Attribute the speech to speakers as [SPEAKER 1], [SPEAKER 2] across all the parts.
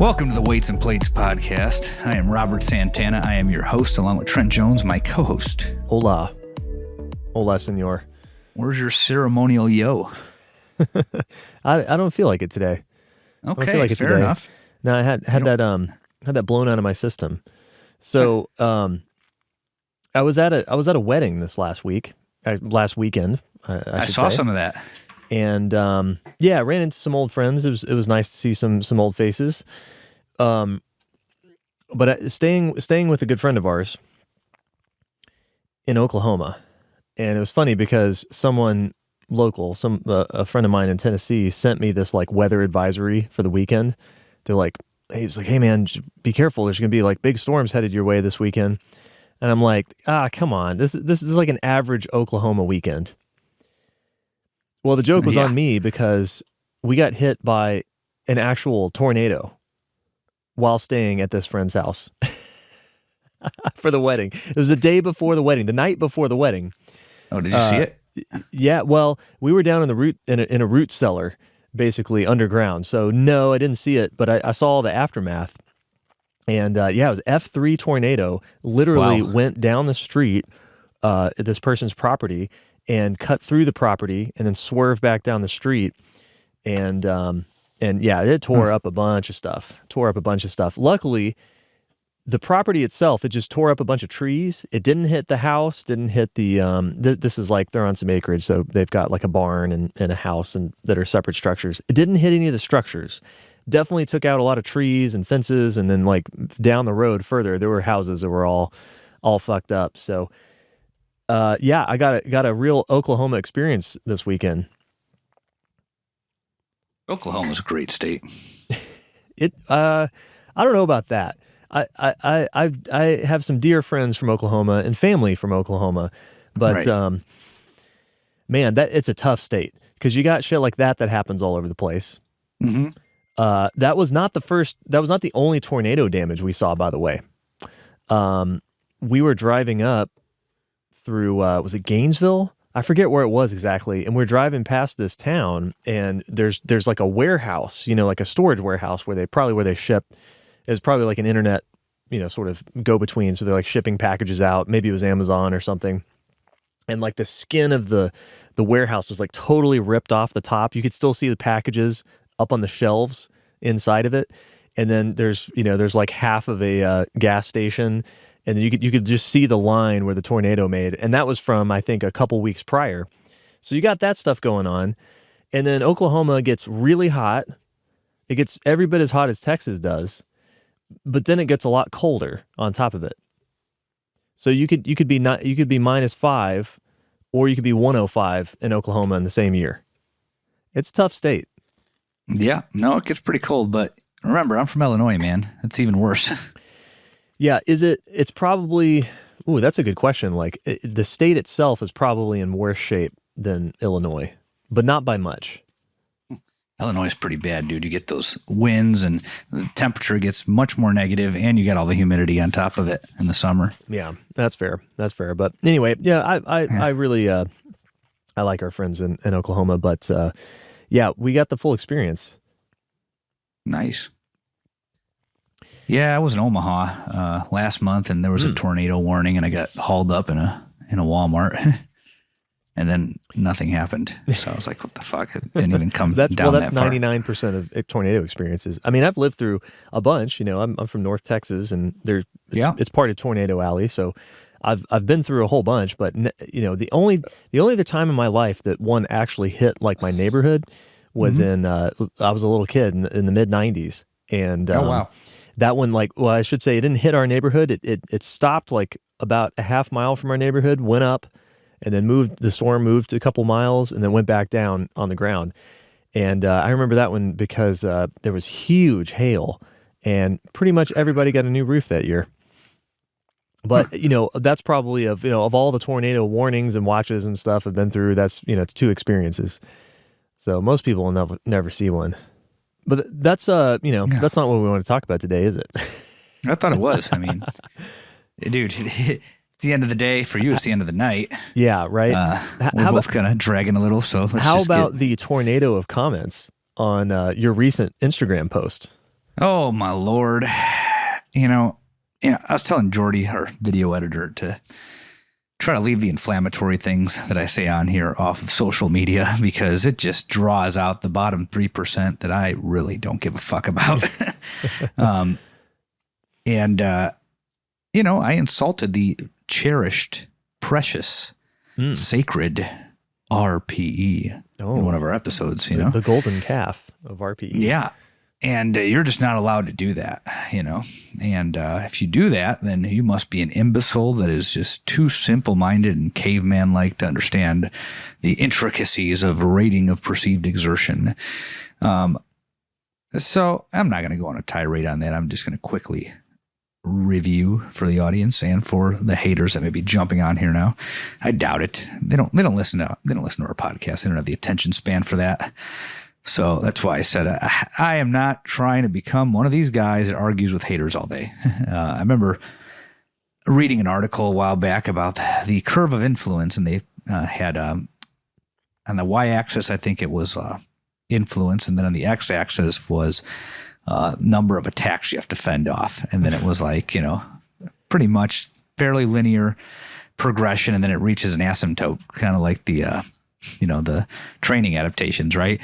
[SPEAKER 1] Welcome to the Weights and Plates podcast. I am Robert Santana. I am your host, along with Trent Jones, my co-host.
[SPEAKER 2] Hola. Hola, senor.
[SPEAKER 1] Where's your ceremonial yo?
[SPEAKER 2] I don't feel like it today.
[SPEAKER 1] Okay, like fair enough.
[SPEAKER 2] No, I had that blown out of my system. So I was at a wedding this last weekend. I
[SPEAKER 1] saw
[SPEAKER 2] say.
[SPEAKER 1] Some of that.
[SPEAKER 2] And I ran into some old friends. It was nice to see some old faces. But staying with a good friend of ours in Oklahoma, and it was funny because someone local, a friend of mine in Tennessee, sent me this like weather advisory for the weekend. He was like, "Hey man, be careful. There's gonna be like big storms headed your way this weekend." And I'm like, come on, this is like an average Oklahoma weekend. Well, the joke was on me because we got hit by an actual tornado while staying at this friend's house for the wedding. It was the day before the wedding, the night before the wedding.
[SPEAKER 1] Oh, did you see it?
[SPEAKER 2] Yeah. Well, we were down in a root cellar, basically underground. So no, I didn't see it, but I saw the aftermath. And it was F3 tornado. Literally went down the street at this person's property and cut through the property and then swerved back down the street. And it tore up a bunch of stuff. Luckily, the property itself, it just tore up a bunch of trees. It didn't hit the house, didn't hit the, this is like, they're on some acreage, so they've got like a barn and a house and that are separate structures. It didn't hit any of the structures. Definitely took out a lot of trees and fences, and then like down the road further, there were houses that were all fucked up. So, I got a real Oklahoma experience this weekend.
[SPEAKER 1] Oklahoma's a great state.
[SPEAKER 2] I don't know about that. I have some dear friends from Oklahoma and family from Oklahoma, but
[SPEAKER 1] right.
[SPEAKER 2] Man, it's a tough state because you got shit like that happens all over the place.
[SPEAKER 1] Mm-hmm.
[SPEAKER 2] That was not the only tornado damage we saw, by the way. We were driving up through, was it Gainesville? I forget where it was exactly. And we're driving past this town, and there's like a warehouse, like a storage warehouse where they ship. It's probably like an internet, sort of go between. So they're like shipping packages out. Maybe it was Amazon or something. And like the skin of the warehouse was like totally ripped off the top. You could still see the packages up on the shelves inside of it. And then there's like half of a gas station. And then you could just see the line where the tornado made. And that was from, I think, a couple weeks prior. So you got that stuff going on. And then Oklahoma gets really hot. It gets every bit as hot as Texas does. But then it gets a lot colder on top of it. So you could be -5, or you could be 105 in Oklahoma in the same year. It's a tough state.
[SPEAKER 1] Yeah, no, it gets pretty cold. But remember, I'm from Illinois, man. It's even worse.
[SPEAKER 2] Yeah, it's probably, that's a good question. Like the state itself is probably in worse shape than Illinois, but not by much.
[SPEAKER 1] Illinois is pretty bad, dude. You get those winds and the temperature gets much more negative, and you get all the humidity on top of it in the summer.
[SPEAKER 2] Yeah, that's fair. But anyway, I really, I like our friends in Oklahoma, but we got the full experience.
[SPEAKER 1] Nice. Yeah, I was in Omaha last month, and there was a tornado warning, and I got hauled up in a Walmart, and then nothing happened. So I was like, "What the fuck?" It didn't even come down that far.
[SPEAKER 2] That's 99% of tornado experiences. I mean, I've lived through a bunch. I'm from North Texas, and it's part of Tornado Alley, so I've been through a whole bunch. But the only other time in my life that one actually hit like my neighborhood was in I was a little kid in the mid '90s, and
[SPEAKER 1] oh wow.
[SPEAKER 2] That one, I should say, it didn't hit our neighborhood. It stopped like about a half mile from our neighborhood, went up, and then the storm moved a couple miles, and then went back down on the ground. And I remember that one because there was huge hail, and pretty much everybody got a new roof that year. But that's probably of all the tornado warnings and watches and stuff I've been through, that's it's 2 experiences. So most people will never see one. But that's that's not what we want to talk about today, is it?
[SPEAKER 1] I thought it was. I mean, dude, it's the end of the day. For you, it's the end of the night.
[SPEAKER 2] Yeah, right.
[SPEAKER 1] We're both kind of dragging a little. So
[SPEAKER 2] how about the tornado of comments on your recent Instagram post?
[SPEAKER 1] Oh my Lord. You know, I was telling Jordy, our video editor, to try to leave the inflammatory things that I say on here off of social media because it just draws out the bottom 3% that I really don't give a fuck about. I insulted the cherished, precious, sacred RPE in one of our episodes,
[SPEAKER 2] The golden calf of RPE.
[SPEAKER 1] Yeah. And you're just not allowed to do that, And if you do that, then you must be an imbecile that is just too simple-minded and caveman-like to understand the intricacies of rating of perceived exertion. So I'm not going to go on a tirade on that. I'm just going to quickly review for the audience and for the haters that may be jumping on here now. I doubt it. They don't listen to our podcast. They don't have the attention span for that. So that's why I said I am not trying to become one of these guys that argues with haters all day. I remember reading an article a while back about the curve of influence, and they had on the y-axis, I think it was influence, and then on the x-axis was number of attacks you have to fend off. And then it was like, pretty much fairly linear progression, and then it reaches an asymptote, kind of like the training adaptations, right?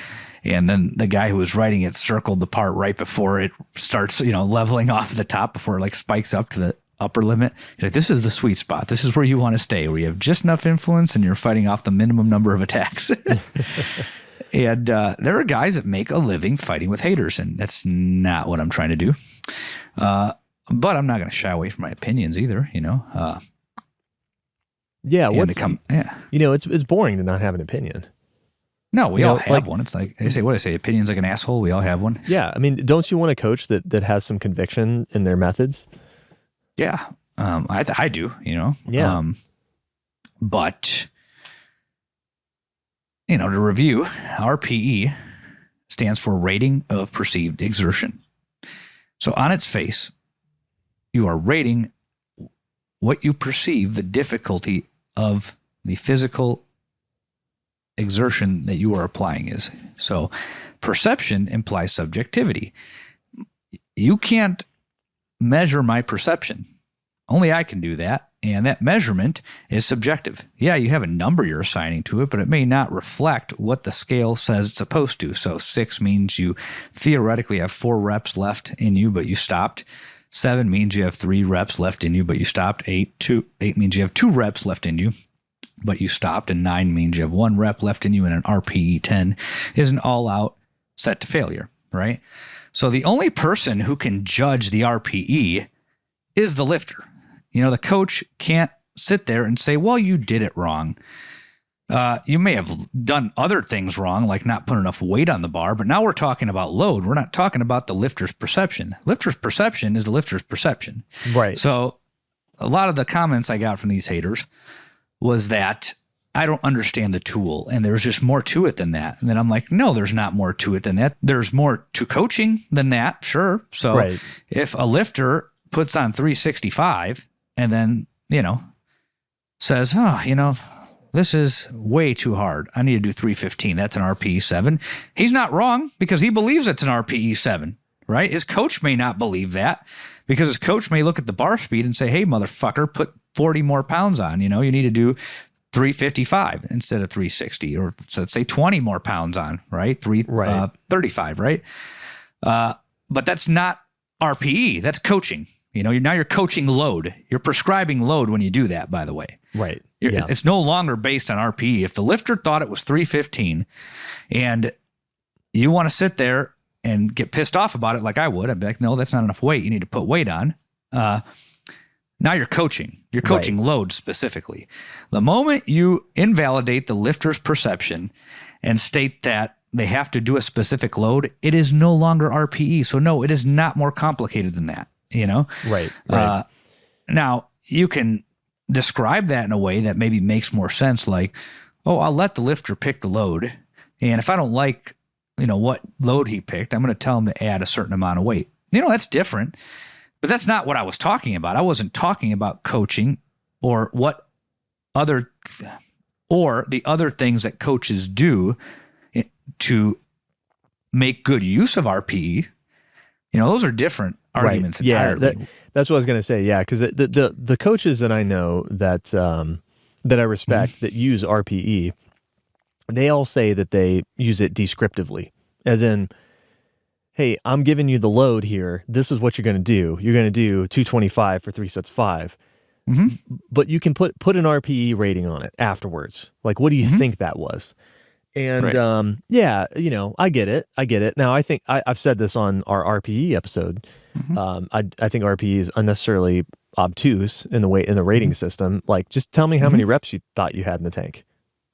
[SPEAKER 1] And then the guy who was writing it circled the part right before it starts, leveling off the top before it like spikes up to the upper limit. He's like, this is the sweet spot. This is where you want to stay, where you have just enough influence and you're fighting off the minimum number of attacks. And there are guys that make a living fighting with haters, and that's not what I'm trying to do. But I'm not going to shy away from my opinions either,
[SPEAKER 2] Yeah, it's boring to not have an opinion.
[SPEAKER 1] No, we all have one. It's like they say, opinion's like an asshole. We all have one.
[SPEAKER 2] Yeah, I mean, don't you want a coach that has some conviction in their methods?
[SPEAKER 1] Yeah, I do.
[SPEAKER 2] Yeah,
[SPEAKER 1] but to review, RPE stands for rating of perceived exertion. So on its face, you are rating what you perceive the difficulty of the physical exertion that you are applying is. So perception implies subjectivity. You can't measure my perception. Only I can do that. And that measurement is subjective. Yeah, you have a number you're assigning to it, but it may not reflect what the scale says it's supposed to. So 6 means you theoretically have 4 reps left in you, but you stopped. 7 means you have 3 reps left in you, but you stopped. 8 means you have 2 reps left in you, but you stopped. And 9 means you have 1 rep left in you, and an RPE 10 is an all-out set to failure, right? So the only person who can judge the RPE is the lifter. The coach can't sit there and say, well, you did it wrong. You may have done other things wrong, like not put enough weight on the bar, but now we're talking about load. We're not talking about the lifter's perception. Lifter's perception is the lifter's perception.
[SPEAKER 2] Right.
[SPEAKER 1] So a lot of the comments I got from these haters was that I don't understand the tool and there's just more to it than that. And then I'm like, no, there's not more to it than that. There's more to coaching than that. Sure. So if a lifter puts on 365 and then, says, this is way too hard. I need to do 315. That's an RPE 7. He's not wrong because he believes it's an RPE 7, right? His coach may not believe that because his coach may look at the bar speed and say, hey, motherfucker, put 40 more pounds on. You need to do 355 instead of 360, or let's say 20 more pounds on, right? 335, right? But that's not RPE. That's coaching. Now you're coaching load. You're prescribing load when you do that, by the way.
[SPEAKER 2] Right.
[SPEAKER 1] It's no longer based on RPE. If the lifter thought it was 315 and you want to sit there and get pissed off about it like I would, I'd be like, no, that's not enough weight. You need to put weight on. Now you're coaching. You're coaching load specifically. The moment you invalidate the lifter's perception and state that they have to do a specific load, it is no longer RPE. So no, it is not more complicated than that.
[SPEAKER 2] Right.
[SPEAKER 1] Now you can describe that in a way that maybe makes more sense. Like, oh, I'll let the lifter pick the load. And if I don't like, what load he picked, I'm going to tell him to add a certain amount of weight. That's different, but that's not what I was talking about. I wasn't talking about coaching or the other things that coaches do to make good use of RPE. those are different arguments entirely.
[SPEAKER 2] Yeah, that's what I was going to say. Yeah, because the coaches that I know that that I respect that use RPE, they all say that they use it descriptively, as in, hey, I'm giving you the load here. This is what you're going to do. You're going to do 225 for 3 sets of 5. But you can put an RPE rating on it afterwards. Like, what do you think that was? And yeah, I get it. Now, I think I've said this on our RPE episode. I think RPE is unnecessarily obtuse in the rating system. Like, just tell me how many reps you thought you had in the tank.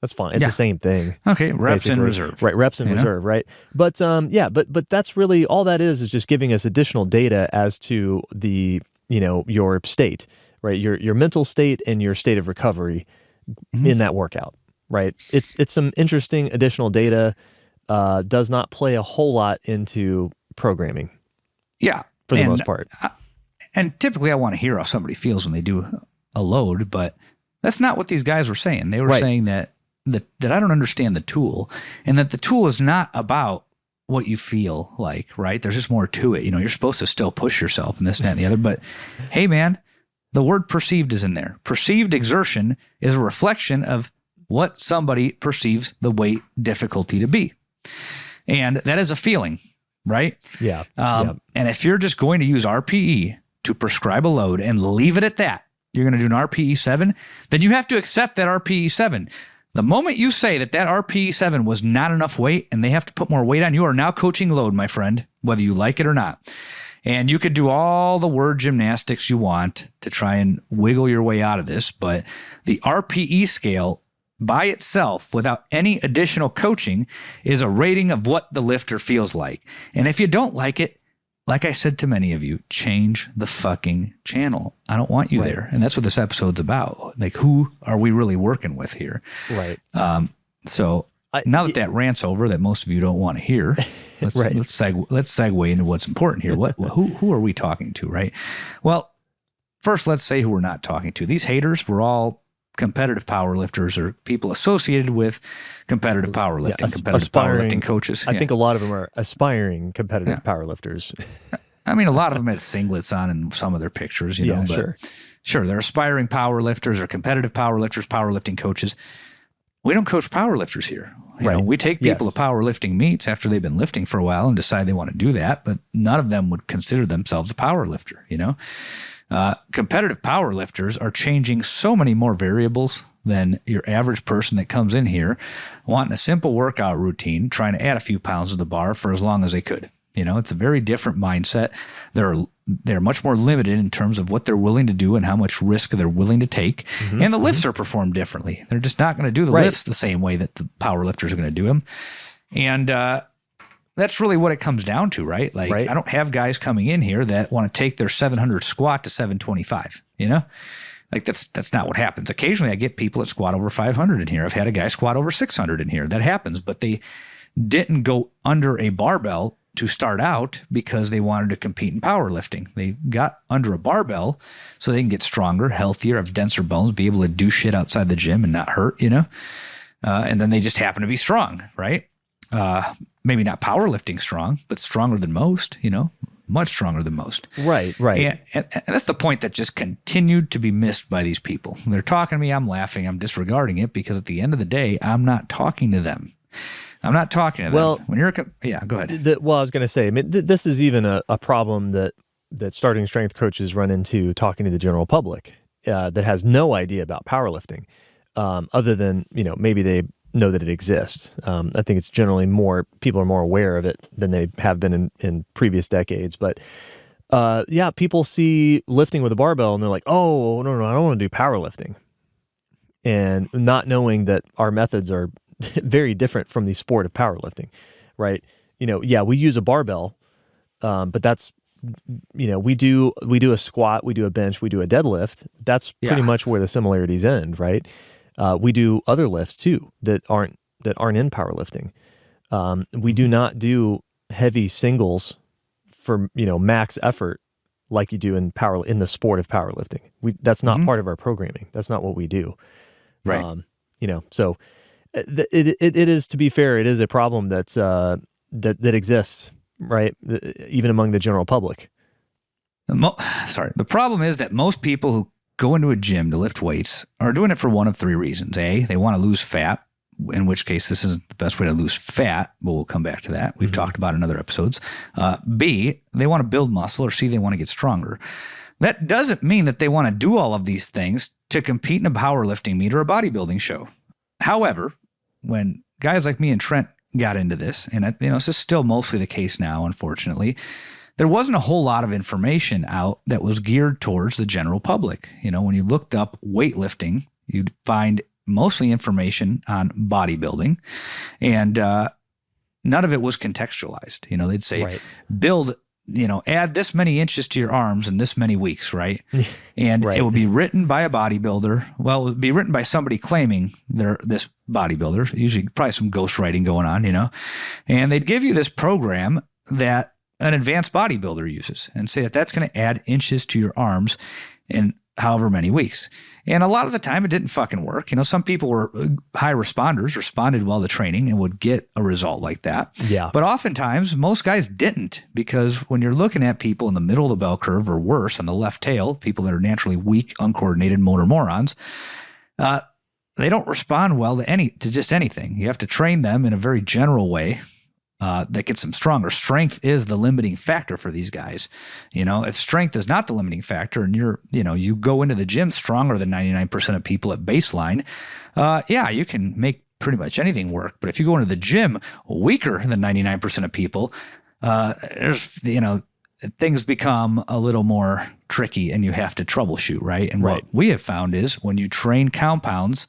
[SPEAKER 2] That's fine. It's the same thing.
[SPEAKER 1] Okay, reps in reserve.
[SPEAKER 2] Right, reps in reserve, right? But but that's really all that is just giving us additional data as to the, your state, right? Your mental state and your state of recovery in that workout, right? It's some interesting additional data, does not play a whole lot into programming.
[SPEAKER 1] Yeah.
[SPEAKER 2] For the most part.
[SPEAKER 1] And typically I want to hear how somebody feels when they do a load, but that's not what these guys were saying. They were saying that I don't understand the tool, and that the tool is not about what you feel like, right? There's just more to it. You're supposed to still push yourself and this, that, and the other. But hey, man, the word perceived is in there. Perceived exertion is a reflection of what somebody perceives the weight difficulty to be. And that is a feeling, right?
[SPEAKER 2] Yeah.
[SPEAKER 1] And if you're just going to use RPE to prescribe a load and leave it at that, you're going to do an RPE 7, then you have to accept that RPE 7. The moment you say that RPE 7 was not enough weight and they have to put more weight on, you are now coaching load, my friend, whether you like it or not. And you could do all the word gymnastics you want to try and wiggle your way out of this, but the RPE scale by itself, without any additional coaching, is a rating of what the lifter feels like. And if you don't like it, like I said to many of you, change the fucking channel. I don't want you there. And that's what this episode's about. Like, who are we really working with here?
[SPEAKER 2] Right.
[SPEAKER 1] So now that rant's over, that most of you don't want to hear, let's segue into what's important here. Who are we talking to, right? Well, first, let's say who we're not talking to. These haters were all competitive powerlifters or people associated with competitive powerlifting, competitive powerlifting coaches.
[SPEAKER 2] I think a lot of them are aspiring competitive powerlifters.
[SPEAKER 1] I mean, a lot of them had singlets on in some of their pictures, but sure, they're aspiring powerlifters or competitive powerlifters, powerlifting coaches. We don't coach powerlifters here. We take people to powerlifting meets after they've been lifting for a while and decide they want to do that, but none of them would consider themselves a powerlifter, Competitive powerlifters are changing so many more variables than your average person that comes in here wanting a simple workout routine, trying to add a few pounds to the bar for as long as they could. It's a very different mindset. They're much more limited in terms of what they're willing to do and how much risk they're willing to take. And the lifts are performed differently. They're just not going to do the lifts the same way that the powerlifters are going to do them. And that's really what it comes down to, right? Like, I don't have guys coming in here that want to take their 700 squat to 725, Like, that's not what happens. Occasionally I get people that squat over 500 in here. I've had a guy squat over 600 in here. That happens, but they didn't go under a barbell to start out because they wanted to compete in powerlifting. They got under a barbell so they can get stronger, healthier, have denser bones, be able to do shit outside the gym and not hurt, and then they just happen to be strong, right? Maybe not powerlifting strong, but stronger than most, much stronger than most.
[SPEAKER 2] Right.
[SPEAKER 1] And that's the point that just continued to be missed by these people. They're talking to me, I'm laughing, I'm disregarding it because at the end of the day, I'm not talking to them. I'm not talking to them.
[SPEAKER 2] Well,
[SPEAKER 1] when you're go ahead.
[SPEAKER 2] I was going to say, this is even a problem that starting strength coaches run into talking to the general public that has no idea about powerlifting, other than, maybe they know that it exists. I think it's generally people are more aware of it than they have been in previous decades. But people see lifting with a barbell and they're like, oh, no, I don't want to do powerlifting. And not knowing that our methods are very different from the sport of powerlifting, right? We use a barbell, but that's, we do a squat, we do a bench, we do a deadlift. That's pretty much where the similarities end, right? We do other lifts too that aren't in powerlifting. We do not do heavy singles for max effort like you do in the sport of powerlifting. That's not part of our programming. That's not what we do.
[SPEAKER 1] Right.
[SPEAKER 2] So it is, to be fair, it is a problem that exists right? Even among the general public.
[SPEAKER 1] The problem is that most people who go into a gym to lift weights are doing it for one of three reasons. A, they want to lose fat, in which case this isn't the best way to lose fat, but we'll come back to that. We've talked about it in other episodes. B, they want to build muscle, or C, they want to get stronger. That doesn't mean that they want to do all of these things to compete in a powerlifting meet or a bodybuilding show. However, when guys like me and Trent got into this, and this is still mostly the case now, unfortunately, there wasn't a whole lot of information out that was geared towards the general public. When you looked up weightlifting, you'd find mostly information on bodybuilding, and none of it was contextualized. They'd say,
[SPEAKER 2] right,
[SPEAKER 1] build, add this many inches to your arms in this many weeks, right? And
[SPEAKER 2] right,
[SPEAKER 1] it would be written by a bodybuilder. Well, it would be written by somebody claiming they're this bodybuilder, usually probably some ghostwriting going on, and they'd give you this program that an advanced bodybuilder uses and say that that's going to add inches to your arms in however many weeks. And a lot of the time it didn't fucking work. Some people were high responders, responded well to training and would get a result like that.
[SPEAKER 2] Yeah.
[SPEAKER 1] But oftentimes most guys didn't, because when you're looking at people in the middle of the bell curve or worse on the left tail, people that are naturally weak, uncoordinated motor morons, they don't respond well to just anything. You have to train them in a very general way that gets them stronger. Strength is the limiting factor for these guys. If strength is not the limiting factor and you go into the gym stronger than 99% of people at baseline, you can make pretty much anything work. But if you go into the gym weaker than 99% of people, things become a little more tricky and you have to troubleshoot, right? And what we have found is when you train compounds,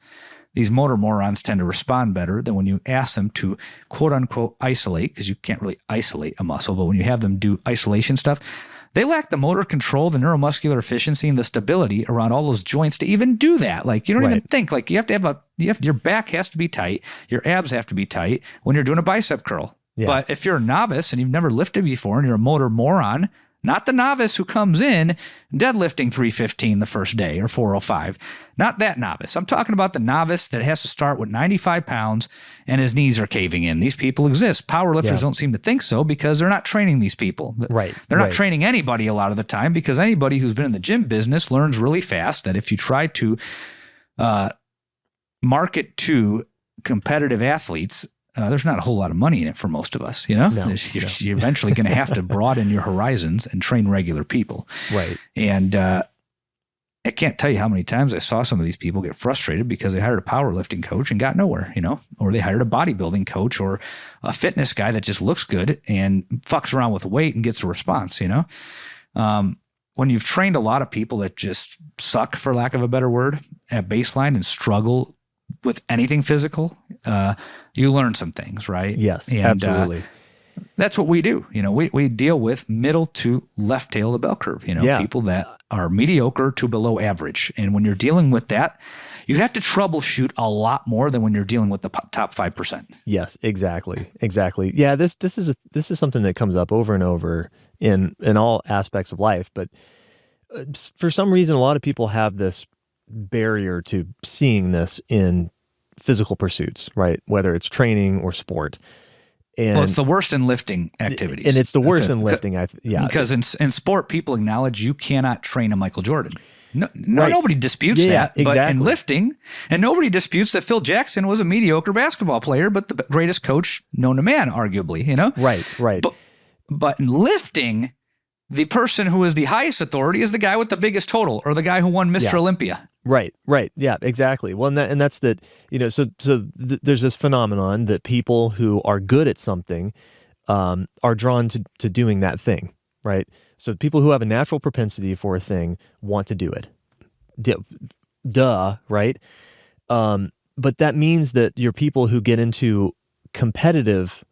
[SPEAKER 1] these motor morons tend to respond better than when you ask them to quote unquote isolate, because you can't really isolate a muscle, but when you have them do isolation stuff, they lack the motor control, the neuromuscular efficiency, and the stability around all those joints to even do that. Like, you don't even think, like, you have to have your back has to be tight, your abs have to be tight when you're doing a bicep curl. Yeah. But if you're a novice and you've never lifted before and you're a motor moron, not the novice who comes in deadlifting 315 the first day or 405. Not that novice. I'm talking about the novice that has to start with 95 pounds and his knees are caving in. These people exist. Powerlifters don't seem to think so because they're not training these people.
[SPEAKER 2] Right.
[SPEAKER 1] They're not training anybody a lot of the time, because anybody who's been in the gym business learns really fast that if you try to market to competitive athletes, there's not a whole lot of money in it for most of us, You're eventually going to have to broaden your horizons and train regular people.
[SPEAKER 2] Right.
[SPEAKER 1] And I can't tell you how many times I saw some of these people get frustrated because they hired a powerlifting coach and got nowhere, or they hired a bodybuilding coach or a fitness guy that just looks good and fucks around with weight and gets a response, When you've trained a lot of people that just suck, for lack of a better word, at baseline and struggle with anything physical, you learn some things, right?
[SPEAKER 2] Yes,
[SPEAKER 1] and,
[SPEAKER 2] absolutely.
[SPEAKER 1] That's what we do. We deal with middle to left tail of the bell curve, people that are mediocre to below average. And when you're dealing with that, you have to troubleshoot a lot more than when you're dealing with the top 5%.
[SPEAKER 2] Yes, exactly. Yeah, this is something that comes up over and over in all aspects of life, but for some reason a lot of people have this barrier to seeing this in physical pursuits, right? Whether it's training or sport. And
[SPEAKER 1] it's the worst in lifting activities.
[SPEAKER 2] And it's the worst in lifting.
[SPEAKER 1] Because in sport, people acknowledge you cannot train a Michael Jordan. Nobody disputes that.
[SPEAKER 2] Exactly.
[SPEAKER 1] But in lifting, and nobody disputes that Phil Jackson was a mediocre basketball player, but the greatest coach known to man, arguably,
[SPEAKER 2] Right.
[SPEAKER 1] But in lifting, the person who is the highest authority is the guy with the biggest total, or the guy who won Mr. Olympia.
[SPEAKER 2] Right. Yeah, exactly. Well, and that's that, there's this phenomenon that people who are good at something are drawn to doing that thing, right? So people who have a natural propensity for a thing want to do it. Duh, right? But that means that your people who get into competitive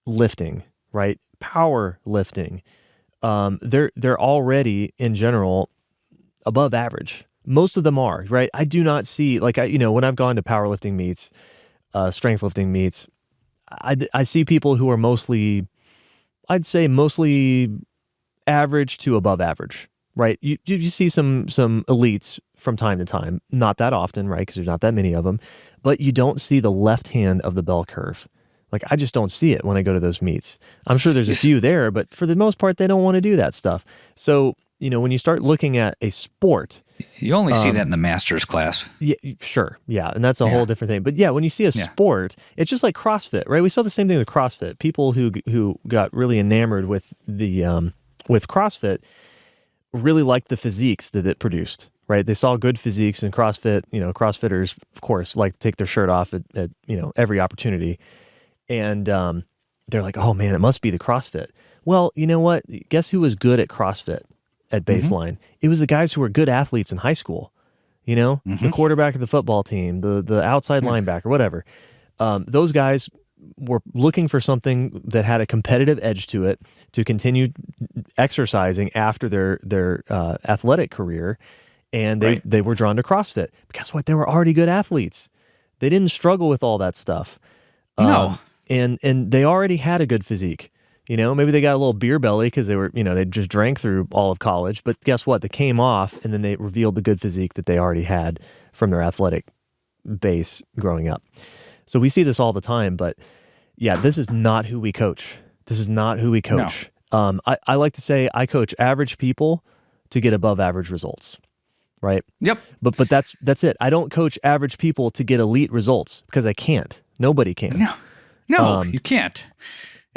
[SPEAKER 2] lifting, right? Power lifting, they're already in general above average. Most of them are, right? I do not see, when I've gone to powerlifting meets, strength lifting meets, I see people who are mostly average to above average, right? You see some elites from time to time, not that often, right? Because there's not that many of them, but you don't see the left hand of the bell curve. Like, I just don't see it when I go to those meets. I'm sure there's a few there, but for the most part, they don't want to do that stuff. So, when you start looking at a sport,
[SPEAKER 1] you only see that in the master's class.
[SPEAKER 2] Yeah, sure. Yeah. And that's a whole different thing. But yeah, when you see a sport, it's just like CrossFit, right? We saw the same thing with CrossFit. People who got really enamored with with CrossFit really liked the physiques that it produced, right? They saw good physiques in CrossFit. CrossFitters, of course, like to take their shirt off at every opportunity. And they're like, oh man, it must be the CrossFit. Well, you know what? Guess who was good at CrossFit at baseline? It was the guys who were good athletes in high school. The quarterback of the football team, the outside linebacker, whatever. Those guys were looking for something that had a competitive edge to it to continue exercising after their athletic career, and they were drawn to CrossFit. But guess what? They were already good athletes. They didn't struggle with all that stuff.
[SPEAKER 1] No.
[SPEAKER 2] And they already had a good physique. Maybe they got a little beer belly because they were, they just drank through all of college. But guess what? They came off, and then they revealed the good physique that they already had from their athletic base growing up. So we see this all the time. But yeah, this is not who we coach. This is not who we coach. No. I like to say I coach average people to get above average results. Right? Yep. But that's it. I don't coach average people to get elite results because I can't. Nobody can.
[SPEAKER 1] No, you can't.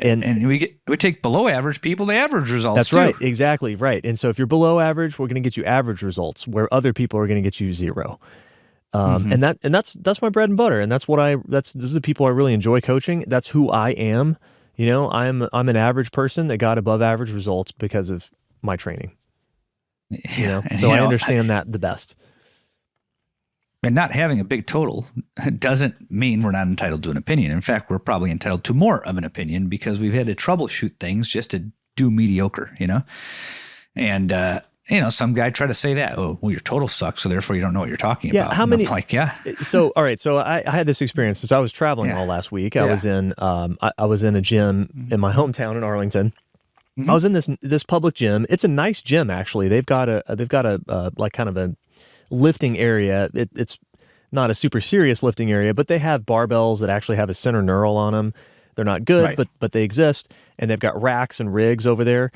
[SPEAKER 1] And we take below average people to average results.
[SPEAKER 2] That's right. Exactly right. And so if you're below average, we're going to get you average results where other people are going to get you zero. And that's my bread and butter. And those are the people I really enjoy coaching. That's who I am. I'm an average person that got above average results because of my training. So I understand that the best.
[SPEAKER 1] And not having a big total doesn't mean we're not entitled to an opinion. In fact, we're probably entitled to more of an opinion because we've had to troubleshoot things just to do mediocre, And, some guy tried to say that, oh, well, your total sucks, so therefore you don't know what you're talking about.
[SPEAKER 2] How many?
[SPEAKER 1] So,
[SPEAKER 2] all right. So I had this experience. So I was traveling all last week. I was in a gym in my hometown in Arlington. I was in this public gym. It's a nice gym, actually. They've got a like kind of a lifting area. It's not a super serious lifting area, but they have barbells that actually have a center knurl on them. They're not good, but they exist, and they've got racks and rigs over there.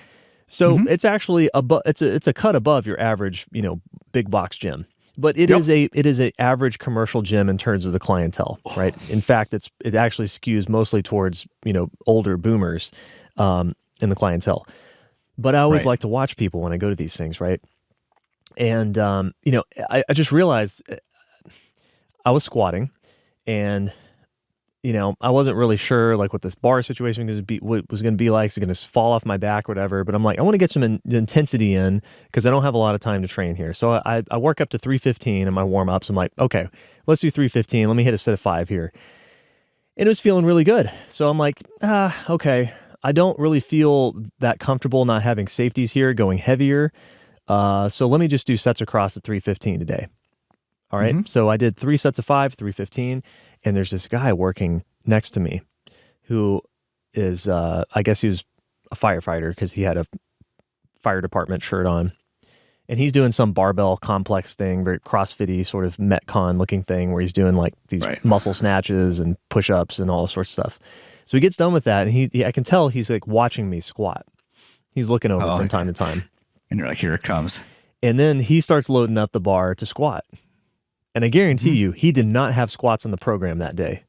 [SPEAKER 2] So it's actually it's a cut above your average, big box gym. But it is a average commercial gym in terms of the clientele, right? In fact, it actually skews mostly towards older boomers in the clientele. But I always like to watch people when I go to these things, right? And, I just realized I was squatting and, I wasn't really sure like what this bar situation was going to be like. Is it going to fall off my back or whatever? But I'm like, I want to get some intensity in because I don't have a lot of time to train here. So I work up to 315 in my warm-ups. I'm like, okay, let's do 315. Let me hit a set of 5 here. And it was feeling really good. So I'm like, okay, I don't really feel that comfortable not having safeties here, going heavier. So let me just do sets across at 315 today. All right. So I did 3 sets of 5, 315. And there's this guy working next to me who is, I guess he was a firefighter because he had a fire department shirt on. And he's doing some barbell complex thing, very CrossFit-y sort of Metcon looking thing where he's doing like these muscle snatches and push-ups and all sorts of stuff. So he gets done with that and I can tell he's like watching me squat. He's looking over from time to time.
[SPEAKER 1] And you're like, here it comes.
[SPEAKER 2] And then he starts loading up the bar to squat. And I guarantee you, he did not have squats on the program that day.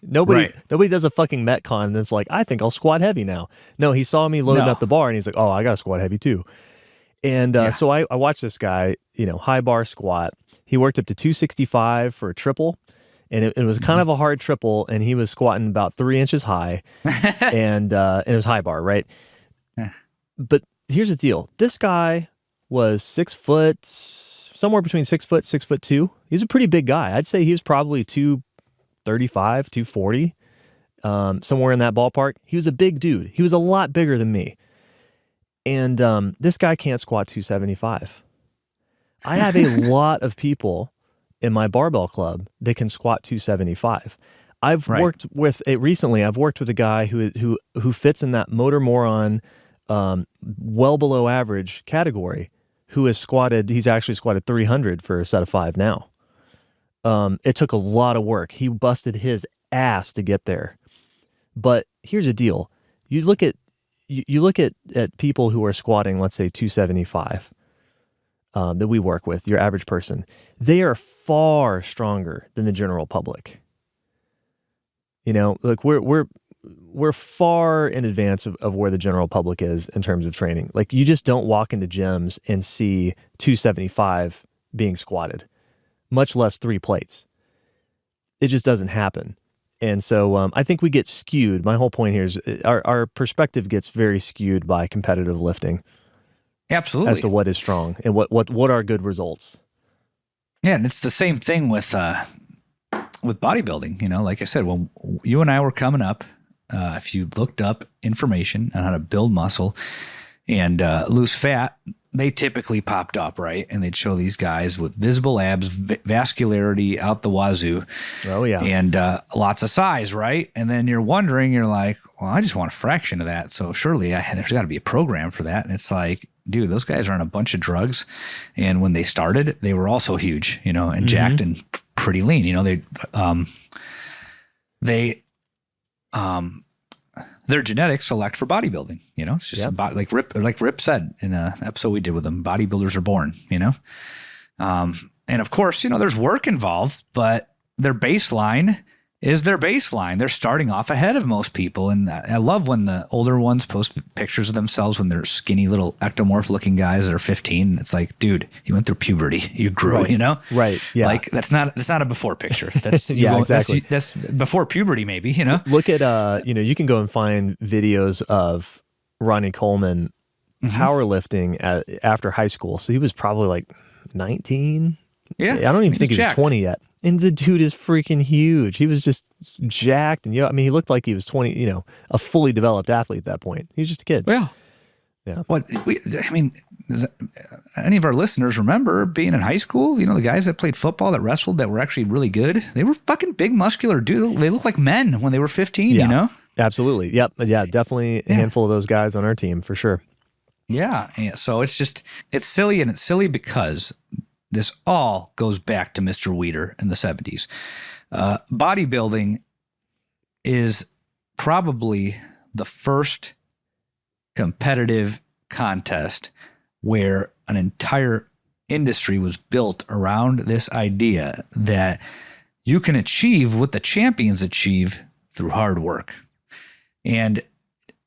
[SPEAKER 2] Nobody does a fucking Metcon and it's like, I think I'll squat heavy now. No, he saw me loading up the bar and he's like, oh, I got to squat heavy too. And so I watched this guy, high bar squat. He worked up to 265 for a triple. And it was kind of a hard triple. And he was squatting about 3 inches high. And it was high bar, right? But here's the deal. This guy was 6 foot, somewhere between 6 foot, 6'2". He's a pretty big guy. I'd say he was probably 235, 240, somewhere in that ballpark. He was a big dude. He was a lot bigger than me. And this guy can't squat 275. I have a lot of people in my barbell club that can squat 275. I've worked with a guy who fits in that motor moron, well below average category, he's actually squatted 300 for a set of 5 now. It took a lot of work. He busted his ass to get there. But here's the deal: you look at people who are squatting, let's say 275, that we work with, your average person. They are far stronger than the general public. Like we're far in advance of where the general public is in terms of training. Like you just don't walk into gyms and see 275 being squatted, much less 3 plates. It just doesn't happen. And so I think we get skewed. My whole point here is our perspective gets very skewed by competitive lifting.
[SPEAKER 1] Absolutely.
[SPEAKER 2] As to what is strong and what are good results.
[SPEAKER 1] Yeah, and it's the same thing with bodybuilding. Like I said, when you and I were coming up, if you looked up information on how to build muscle and lose fat, they typically popped up, right? And they'd show these guys with visible abs, vascularity out the wazoo.
[SPEAKER 2] Oh, yeah.
[SPEAKER 1] And lots of size, right? And then you're wondering, you're like, well, I just want a fraction of that. So surely there's got to be a program for that. And it's like, dude, those guys are on a bunch of drugs. And when they started, they were also huge, and jacked and pretty lean. Their genetics select for bodybuilding. It's just like Rip said in an episode we did with them, bodybuilders are born, and of course, there's work involved, but their baseline is their baseline. They're starting off ahead of most people. And I love when the older ones post pictures of themselves when they're skinny little ectomorph looking guys that are 15. It's like, dude, you went through puberty. You grew,
[SPEAKER 2] Right. Yeah.
[SPEAKER 1] Like that's not a before picture. That's
[SPEAKER 2] exactly.
[SPEAKER 1] That's before puberty, maybe,
[SPEAKER 2] Look at, you can go and find videos of Ronnie Coleman powerlifting after high school. So he was probably like 19.
[SPEAKER 1] Yeah.
[SPEAKER 2] I don't even think he was 20 yet. And the dude is freaking huge. He was just jacked. And he looked like he was 20, a fully developed athlete at that point. He was just a kid.
[SPEAKER 1] Yeah.
[SPEAKER 2] Yeah.
[SPEAKER 1] Does any of our listeners remember being in high school? The guys that played football, that wrestled, that were actually really good. They were fucking big, muscular dude. They looked like men when they were 15,
[SPEAKER 2] Absolutely. Yep. Yeah, definitely a handful of those guys on our team for sure.
[SPEAKER 1] Yeah. So it's silly, and it's silly because this all goes back to Mr. Weider in the 70s. Bodybuilding is probably the first competitive contest where an entire industry was built around this idea that you can achieve what the champions achieve through hard work. And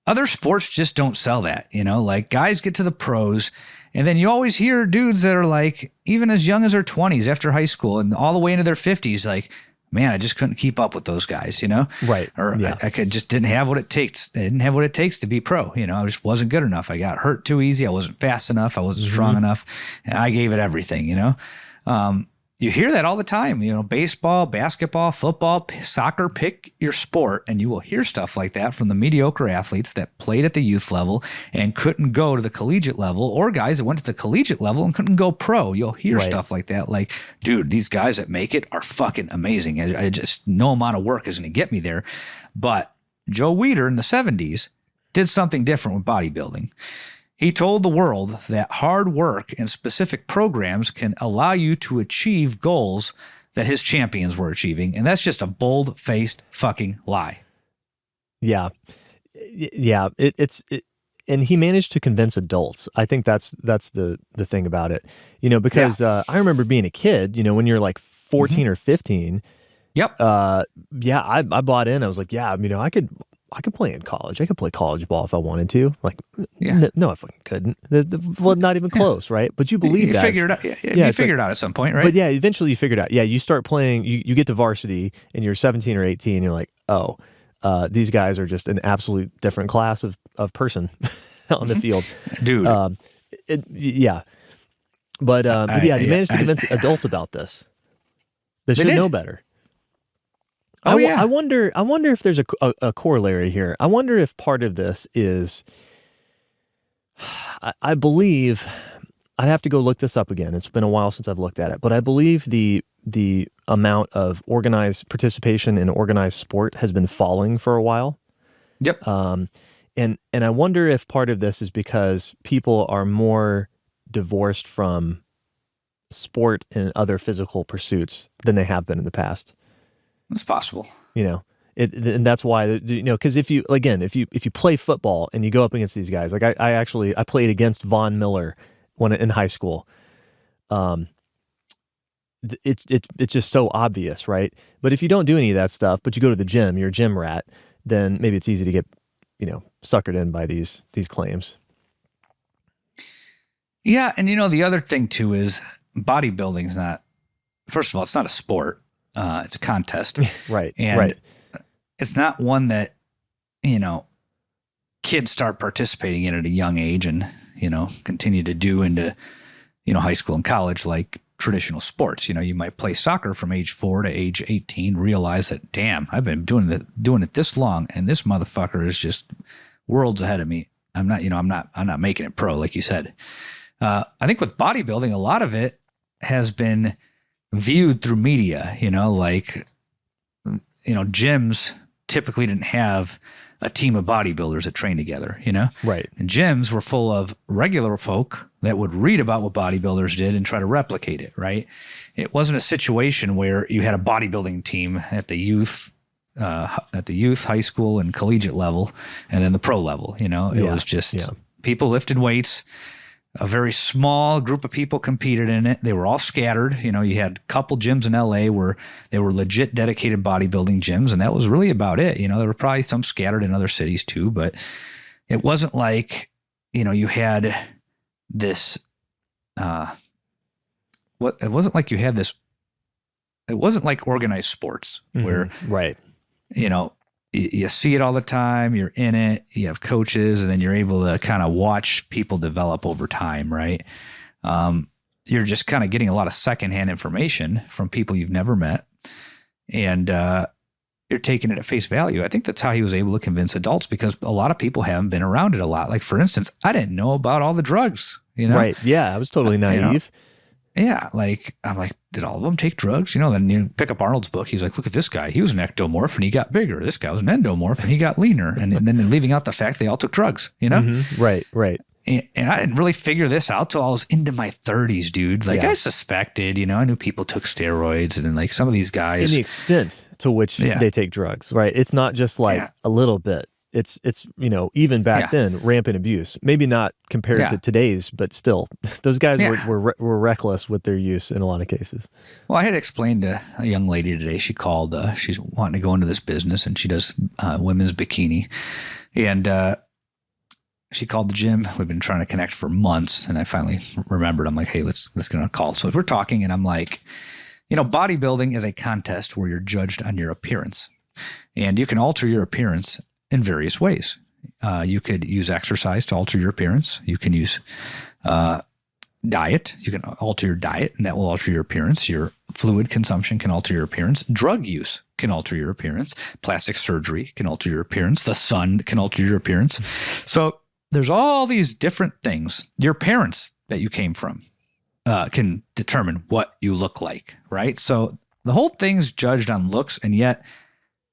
[SPEAKER 1] other sports just don't sell that, like guys get to the pros, and then you always hear dudes that are like, even as young as their 20s after high school and all the way into their 50s, like, man, I just couldn't keep up with those guys, Right. Or
[SPEAKER 2] yeah.
[SPEAKER 1] I didn't have what it takes. I didn't have what it takes to be pro. I just wasn't good enough. I got hurt too easy. I wasn't fast enough. I wasn't strong enough. And I gave it everything, You hear that all the time, baseball, basketball, football, soccer, pick your sport. And you will hear stuff like that from the mediocre athletes that played at the youth level and couldn't go to the collegiate level, or guys that went to the collegiate level and couldn't go pro. You'll hear stuff like that. Like, dude, these guys that make it are fucking amazing. I just, no amount of work is going to get me there. But Joe Weider in the 70s did something different with bodybuilding. He told the world that hard work and specific programs can allow you to achieve goals that his champions were achieving. And that's just a bold-faced fucking lie.
[SPEAKER 2] Yeah. Yeah. And he managed to convince adults. I think that's the thing about it, because I remember being a kid, when you're like 14 or 15.
[SPEAKER 1] Yep.
[SPEAKER 2] I bought in. I was like, I could play in college. I could play college ball if I wanted to. Like, no, I fucking couldn't. Well, not even close, right? But you believe
[SPEAKER 1] you
[SPEAKER 2] that.
[SPEAKER 1] Figure it out. You figure it out at some point, right?
[SPEAKER 2] But eventually you figure it out. Yeah, you start playing, you get to varsity and you're 17 or 18. And you're like, oh, these guys are just an absolute different class of person on the field.
[SPEAKER 1] Dude.
[SPEAKER 2] Yeah. But he managed to convince adults about this. They should know better. I wonder if there's a corollary here. I wonder if part of this is, I believe, I'd have to go look this up again. It's been a while since I've looked at it, but I believe the amount of organized participation in organized sport has been falling for a while.
[SPEAKER 1] Yep.
[SPEAKER 2] And I wonder if part of this is because people are more divorced from sport and other physical pursuits than they have been in the past.
[SPEAKER 1] It's possible.
[SPEAKER 2] And that's why, because if you play football and you go up against these guys, like I played against Von Miller when in high school. It's just so obvious, right? But if you don't do any of that stuff, but you go to the gym, you're a gym rat, then maybe it's easy to get, suckered in by these claims.
[SPEAKER 1] Yeah, and the other thing too is bodybuilding's not. First of all, it's not a sport; it's a contest,
[SPEAKER 2] right?
[SPEAKER 1] And
[SPEAKER 2] right.
[SPEAKER 1] It's not one that kids start participating in at a young age and continue to do into high school and college like traditional sports. You might play soccer from age 4 to age 18, realize that, damn, I've been doing it this long, and this motherfucker is just worlds ahead of me. I'm not making it pro, like you said. I think with bodybuilding, a lot of it has been viewed through media, gyms typically didn't have a team of bodybuilders that train together, Right. And gyms were full of regular folk that would read about what bodybuilders did and try to replicate it, right? It wasn't a situation where you had a bodybuilding team at the youth, high school and collegiate level, and then the pro level, It was just people lifted weights. A very small group of people competed in it. They were all scattered. You had a couple gyms in LA where they were legit dedicated bodybuilding gyms, and that was really about it. There were probably some scattered in other cities too, but it wasn't like, you had this, it wasn't like you had this, it wasn't like organized sports where,
[SPEAKER 2] right.
[SPEAKER 1] You see it all the time, you're in it, you have coaches, and then you're able to kind of watch people develop over time, right? You're just kind of getting a lot of secondhand information from people you've never met, and you're taking it at face value. I think that's how he was able to convince adults, because a lot of people haven't been around it a lot. Like, for instance, I didn't know about all the drugs,
[SPEAKER 2] Right. Yeah, I was totally naive.
[SPEAKER 1] Yeah, I'm like, did all of them take drugs? Then you pick up Arnold's book. He's like, look at this guy. He was an ectomorph and he got bigger. This guy was an endomorph and he got leaner. And then leaving out the fact they all took drugs,
[SPEAKER 2] Mm-hmm. Right.
[SPEAKER 1] And I didn't really figure this out till I was into my 30s, dude. Like, I suspected, I knew people took steroids, and then like some of these guys.
[SPEAKER 2] In the extent to which they take drugs, right? It's not just like a little bit. It's even back then, rampant abuse. Maybe not compared to today's, but still, those guys were reckless with their use in a lot of cases.
[SPEAKER 1] Well, I had explained to a young lady today. She called. She's wanting to go into this business, and she does women's bikini. And she called the gym. We've been trying to connect for months, and I finally remembered. I'm like, hey, let's get on a call. So if we're talking, and I'm like, bodybuilding is a contest where you're judged on your appearance, and you can alter your appearance in various ways. You could use exercise to alter your appearance. You can use diet. You can alter your diet, and that will alter your appearance. Your fluid consumption can alter your appearance. Drug use can alter your appearance. Plastic surgery can alter your appearance. The sun can alter your appearance. So there's all these different things. Your parents that you came from can determine what you look like, right? So the whole thing's judged on looks, and yet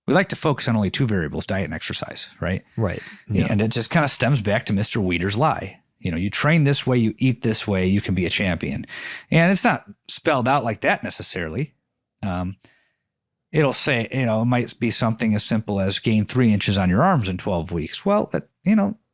[SPEAKER 1] we like to focus on only two variables, diet and exercise, right?
[SPEAKER 2] Right. Yeah.
[SPEAKER 1] And it just kind of stems back to Mr. Weider's lie. You train this way, you eat this way, you can be a champion. And it's not spelled out like that necessarily. It'll say, it might be something as simple as gain 3 inches on your arms in 12 weeks. Well,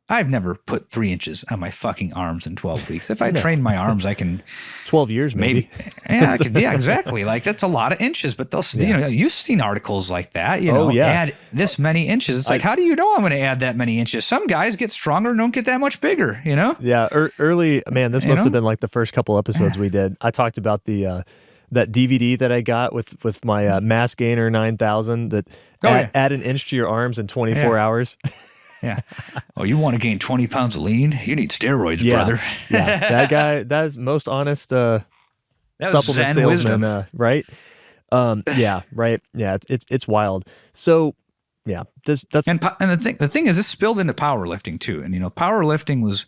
[SPEAKER 1] I've never put 3 inches on my fucking arms in 12 weeks. If I train my arms, I can
[SPEAKER 2] 12 years, maybe.
[SPEAKER 1] Yeah, exactly. Like, that's a lot of inches, but you've seen articles like that, add this many inches. It's like, how do you know I'm going to add that many inches? Some guys get stronger and don't get that much bigger,
[SPEAKER 2] Yeah. Early, man, this must have been like the first couple episodes we did. I talked about that DVD that I got with my Mass Gainer 9000 that add an inch to your arms in 24 hours.
[SPEAKER 1] Yeah. Oh, you want to gain 20 pounds of lean? You need steroids, brother.
[SPEAKER 2] Yeah. That guy, that's most honest supplement salesman, right? Yeah, right. Yeah, it's wild. So, yeah, that's
[SPEAKER 1] and the thing is, this spilled into powerlifting too. And powerlifting was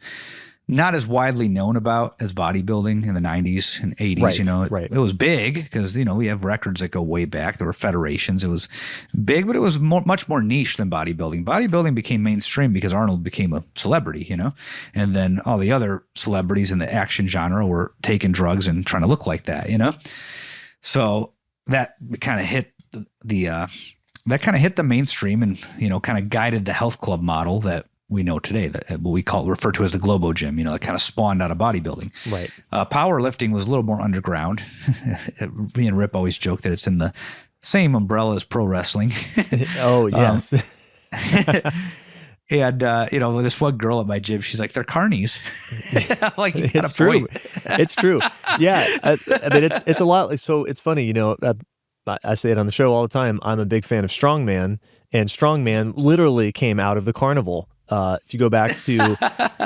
[SPEAKER 1] not as widely known about as bodybuilding in the 90s and 80s.
[SPEAKER 2] Right.
[SPEAKER 1] It was big because, we have records that go way back. There were federations. It was big, but it was much more niche than bodybuilding. Bodybuilding became mainstream because Arnold became a celebrity, and then all the other celebrities in the action genre were taking drugs and trying to look like that, So that kind of hit the that kind of hit the mainstream and, kind of guided the health club model that we know today, that what we refer to as the Globo Gym, that kind of spawned out of bodybuilding.
[SPEAKER 2] Right.
[SPEAKER 1] Powerlifting was a little more underground. Me and Rip always joke that it's in the same umbrella as pro wrestling.
[SPEAKER 2] Oh, yes.
[SPEAKER 1] And, this one girl at my gym, she's like, they're carnies. Like,
[SPEAKER 2] it's true. It's true. Yeah. I mean, it's a lot. So it's funny, I say it on the show all the time. I'm a big fan of strongman, and strongman literally came out of the carnival. If you go back to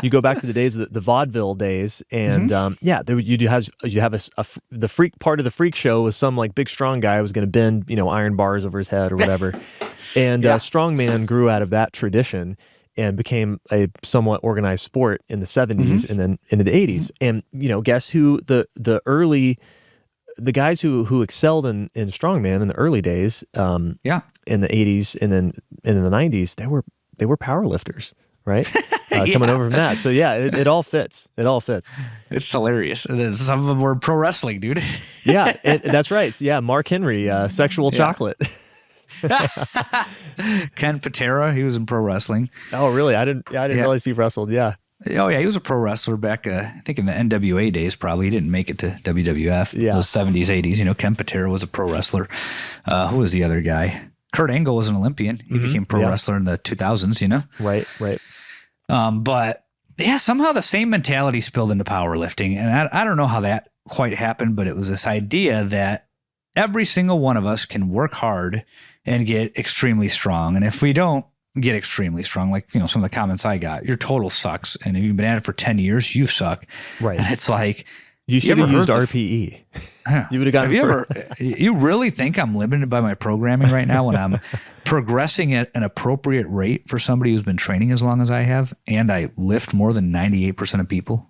[SPEAKER 2] the days of the vaudeville days, and you have the freak part of the freak show was some like big strong guy who was going to bend iron bars over his head or whatever, and strongman grew out of that tradition and became a somewhat organized sport in the 70s and then into the 80s. And guess who the guys who excelled in strongman in the early days, in the 80s and then in the 90s, they were powerlifters, right? Coming over from that. So yeah, it all fits. It all fits.
[SPEAKER 1] It's hilarious. And then some of them were pro wrestling, dude.
[SPEAKER 2] Yeah, that's right. Yeah, Mark Henry, sexual chocolate.
[SPEAKER 1] Ken Patera, he was in pro wrestling.
[SPEAKER 2] Oh, really? I didn't realize he wrestled. Yeah.
[SPEAKER 1] Oh yeah, he was a pro wrestler back, I think in the NWA days. Probably he didn't make it to WWF.
[SPEAKER 2] Yeah,
[SPEAKER 1] those 70s, 80s. Ken Patera was a pro wrestler. Who was the other guy? Kurt Angle was an Olympian. He became pro wrestler in the 2000s.
[SPEAKER 2] Right.
[SPEAKER 1] But yeah, somehow the same mentality spilled into powerlifting, and I don't know how that quite happened, but it was this idea that every single one of us can work hard and get extremely strong, and if we don't get extremely strong, like some of the comments I got, your total sucks, and if you've been at it for 10 years, you suck.
[SPEAKER 2] Right.
[SPEAKER 1] And it's like,
[SPEAKER 2] you should have used RPE. You would have gotten.
[SPEAKER 1] You really think I'm limited by my programming right now when I'm progressing at an appropriate rate for somebody who's been training as long as I have, and I lift more than 98% of people?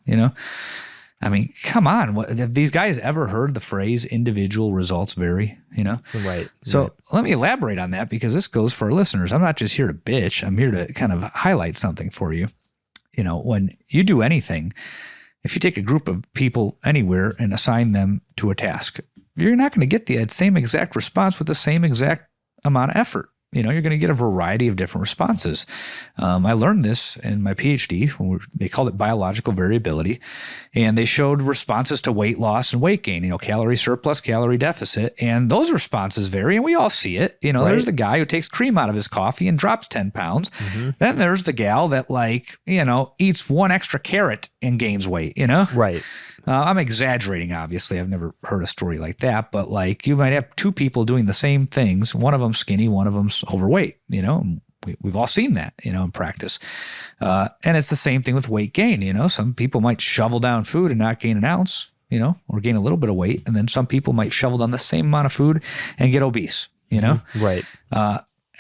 [SPEAKER 1] I mean, come on. Have these guys ever heard the phrase individual results vary?
[SPEAKER 2] Right.
[SPEAKER 1] So let me elaborate on that, because this goes for our listeners. I'm not just here to bitch. I'm here to kind of highlight something for you. When you do anything, if you take a group of people anywhere and assign them to a task, you're not going to get the same exact response with the same exact amount of effort. You're going to get a variety of different responses. I learned this in my PhD. They called it biological variability, and they showed responses to weight loss and weight gain, calorie surplus, calorie deficit, and those responses vary, and we all see it. Right. There's the guy who takes cream out of his coffee and drops 10 pounds. Then there's the gal that eats one extra carrot and gains weight,
[SPEAKER 2] Right.
[SPEAKER 1] I'm exaggerating, obviously. I've never heard a story like that, but you might have two people doing the same things. One of them's skinny, one of them's overweight, we've all seen that, in practice. And it's the same thing with weight gain. Some people might shovel down food and not gain an ounce, or gain a little bit of weight. And then some people might shovel down the same amount of food and get obese,
[SPEAKER 2] Right.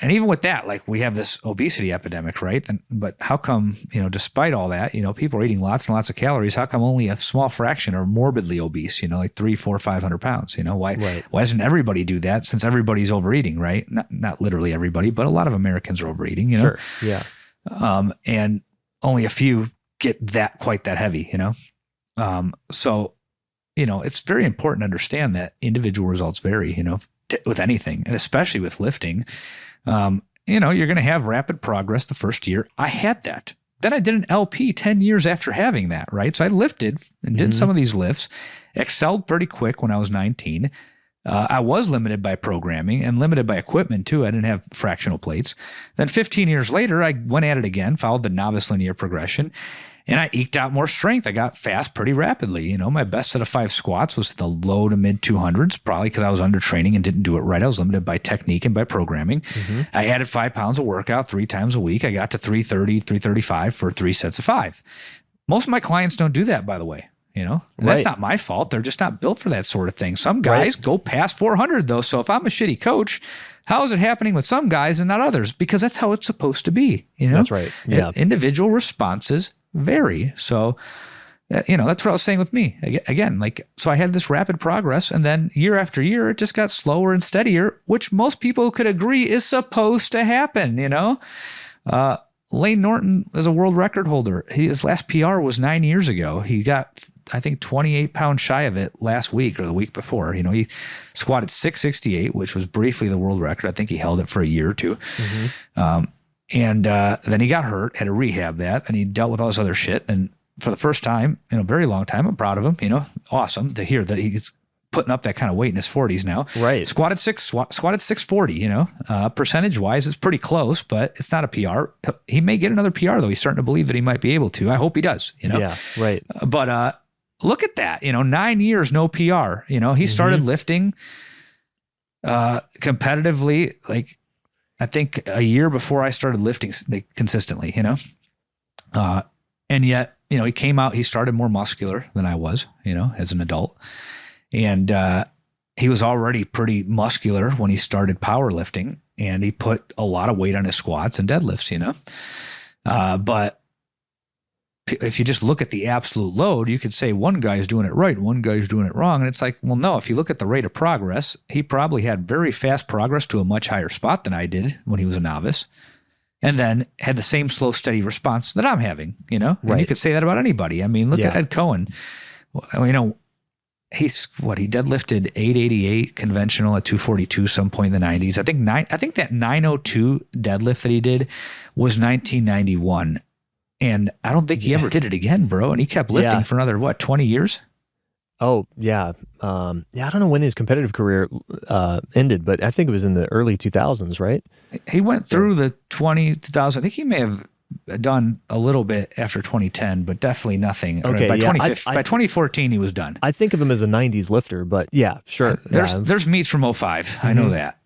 [SPEAKER 1] And even with that, we have this obesity epidemic, right? But how come, despite all that, people are eating lots and lots of calories. How come only a small fraction are morbidly obese, 300, 400, 500 pounds? Why doesn't everybody do that, since everybody's overeating, right? Not literally everybody, but a lot of Americans are overeating,
[SPEAKER 2] Sure. Yeah.
[SPEAKER 1] And only a few get quite that heavy, So, it's very important to understand that individual results vary, with anything, and especially with lifting. You're going to have rapid progress the first year. I had that. Then I did an LP 10 years after having that, right? So I lifted and did some of these lifts, excelled pretty quick when I was 19. I was limited by programming and limited by equipment too. I didn't have fractional plates. Then 15 years later, I went at it again, followed the novice linear progression, and I eked out more strength. I got fast pretty rapidly. My best set of 5 squats was the low to mid 200s, probably because I was under training and didn't do it right. I was limited by technique and by programming. I added 5 pounds of workout 3 times a week. I got to 330, 335 for 3 sets of 5. Most of my clients don't do that, by the way. That's not my fault. They're just not built for that sort of thing. Some guys go past 400 though. So if I'm a shitty coach, how is it happening with some guys and not others? Because that's how it's supposed to be.
[SPEAKER 2] That's right. Yeah.
[SPEAKER 1] Individual responses vary. So, that's what I was saying with me. Again, so I had this rapid progress, and then year after year, it just got slower and steadier, which most people could agree is supposed to happen, Lane Norton is a world record holder. His last PR was 9 years ago. He got, I think, 28 pounds shy of it last week or the week before. He squatted 668, which was briefly the world record. I think he held it for a year or two. And then he got hurt, had to rehab that, and he dealt with all this other shit. And for the first time in a very long time, I'm proud of him. Awesome to hear that he's putting up that kind of weight in his 40s now.
[SPEAKER 2] Right.
[SPEAKER 1] Squatted 640, percentage wise, it's pretty close, but it's not a PR. He may get another PR though. He's starting to believe that he might be able to. I hope he does,
[SPEAKER 2] Yeah, right.
[SPEAKER 1] But look at that, 9 years, no PR. He started lifting competitively, like I think a year before I started lifting consistently, and yet, he came out, he started more muscular than I was, as an adult. And he was already pretty muscular when he started powerlifting, and he put a lot of weight on his squats and deadlifts, but if you just look at the absolute load, you could say one guy's doing it right, one guy's doing it wrong. And it's like, well, no, if you look at the rate of progress, he probably had very fast progress to a much higher spot than I did when he was a novice. And then had the same slow, steady response that I'm having, And you could say that about anybody. I mean, look at Ed Cohen. He deadlifted 888 conventional at 242 some point in the 90s. I think that 902 deadlift that he did was 1991. And I don't think he ever did it again, bro. And he kept lifting for another, 20 years?
[SPEAKER 2] Oh, yeah. I don't know when his competitive career ended, but I think it was in the early 2000s, right?
[SPEAKER 1] He went through the 2000s. I think he may have done a little bit after 2010, but definitely nothing.
[SPEAKER 2] Okay,
[SPEAKER 1] by 2014, he was done.
[SPEAKER 2] I think of him as a 90s lifter, but yeah, sure.
[SPEAKER 1] There's meets from 05. I know that.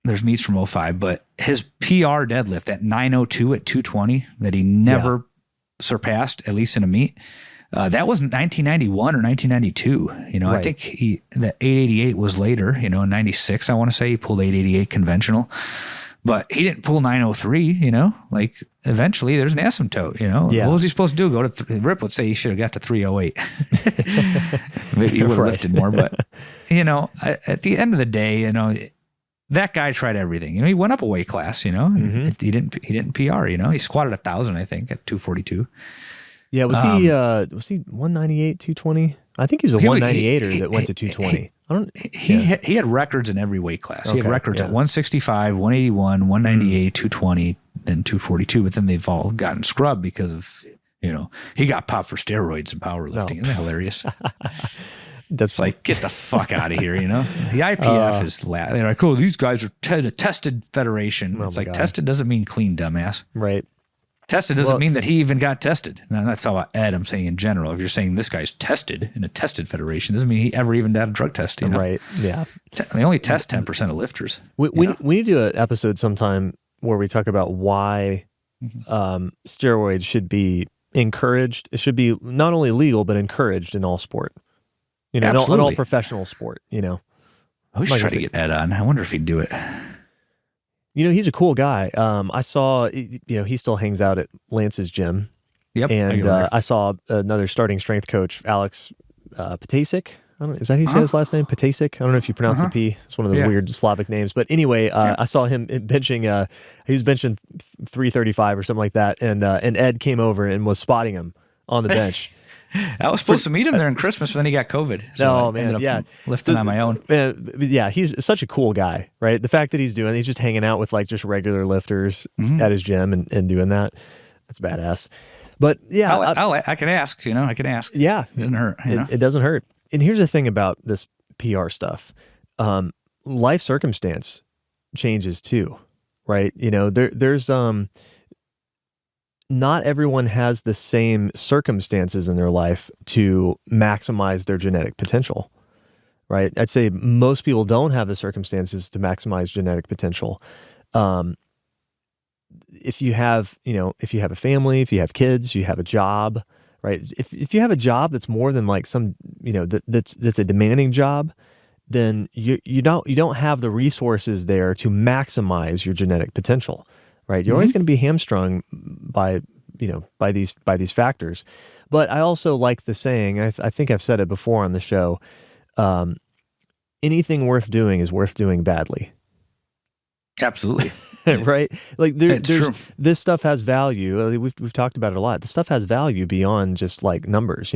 [SPEAKER 1] There's meets from 05, but his PR deadlift at 902 at 220 that he never surpassed, at least in a meet, that was 1991 or 1992. I think that 888 was later, in 96, I want to say he pulled 888 conventional. But he didn't pull 903, like eventually there's an asymptote, What was he supposed to do? Go to Rip would say he should have got to 308. Maybe he would have lifted more. But, at the end of the day, that guy tried everything. He went up a weight class, He didn't PR, He squatted 1,000, I think, at 242.
[SPEAKER 2] Yeah, was he 198, 220? I think he was a 198er that went to 220.
[SPEAKER 1] He had records in every weight class. He had records at 165, 181, 198, 220, then 242. But then they've all gotten scrubbed because of, he got popped for steroids and powerlifting. Isn't that hilarious?
[SPEAKER 2] That's
[SPEAKER 1] like, get the fuck out of here, The IPF is, they're like, oh, these guys are a tested federation. It's like, tested doesn't mean clean, dumbass.
[SPEAKER 2] Right.
[SPEAKER 1] Tested doesn't mean that he even got tested. Now, that's how Ed, I'm saying in general. If you're saying this guy's tested in a tested federation, doesn't mean he ever even had a drug test.
[SPEAKER 2] Right, yeah.
[SPEAKER 1] They only test 10% of lifters.
[SPEAKER 2] We need to do an episode sometime where we talk about why steroids should be encouraged. It should be not only legal, but encouraged in all sport. In all professional sport,
[SPEAKER 1] I wish try to get Ed on. I wonder if he'd do it.
[SPEAKER 2] He's a cool guy. I saw, he still hangs out at Lance's gym.
[SPEAKER 1] Yep.
[SPEAKER 2] And I saw another starting strength coach, Alex Patasic. Is that how you say his last name? Patasic? I don't know if you pronounce the P. It's one of those weird Slavic names. But anyway, I saw him benching, he was benching 335 or something like that. And Ed came over and was spotting him on the bench.
[SPEAKER 1] I was supposed to meet him there in Christmas, but then he got COVID. So I ended up lifting on my own.
[SPEAKER 2] Man, yeah, he's such a cool guy, right? The fact that he's just hanging out with like just regular lifters at his gym and doing that, that's badass. But yeah,
[SPEAKER 1] I can ask, I can ask.
[SPEAKER 2] Yeah.
[SPEAKER 1] It doesn't hurt.
[SPEAKER 2] It doesn't hurt. And here's the thing about this PR stuff. Life circumstance changes too, right? There's not everyone has the same circumstances in their life to maximize their genetic potential, right? I'd say most people don't have the circumstances to maximize genetic potential. If you have a family, if you have kids, you have a job, right? If you have a job that's more than like some, that's a demanding job, then you don't have the resources there to maximize your genetic potential. Right, you're always going to be hamstrung by these factors. But I also like the saying. I think I've said it before on the show. Anything worth doing is worth doing badly.
[SPEAKER 1] Absolutely.
[SPEAKER 2] right? Like
[SPEAKER 1] It's
[SPEAKER 2] there's
[SPEAKER 1] true.
[SPEAKER 2] this stuff has value. We've talked about it a lot. This stuff has value beyond just like numbers.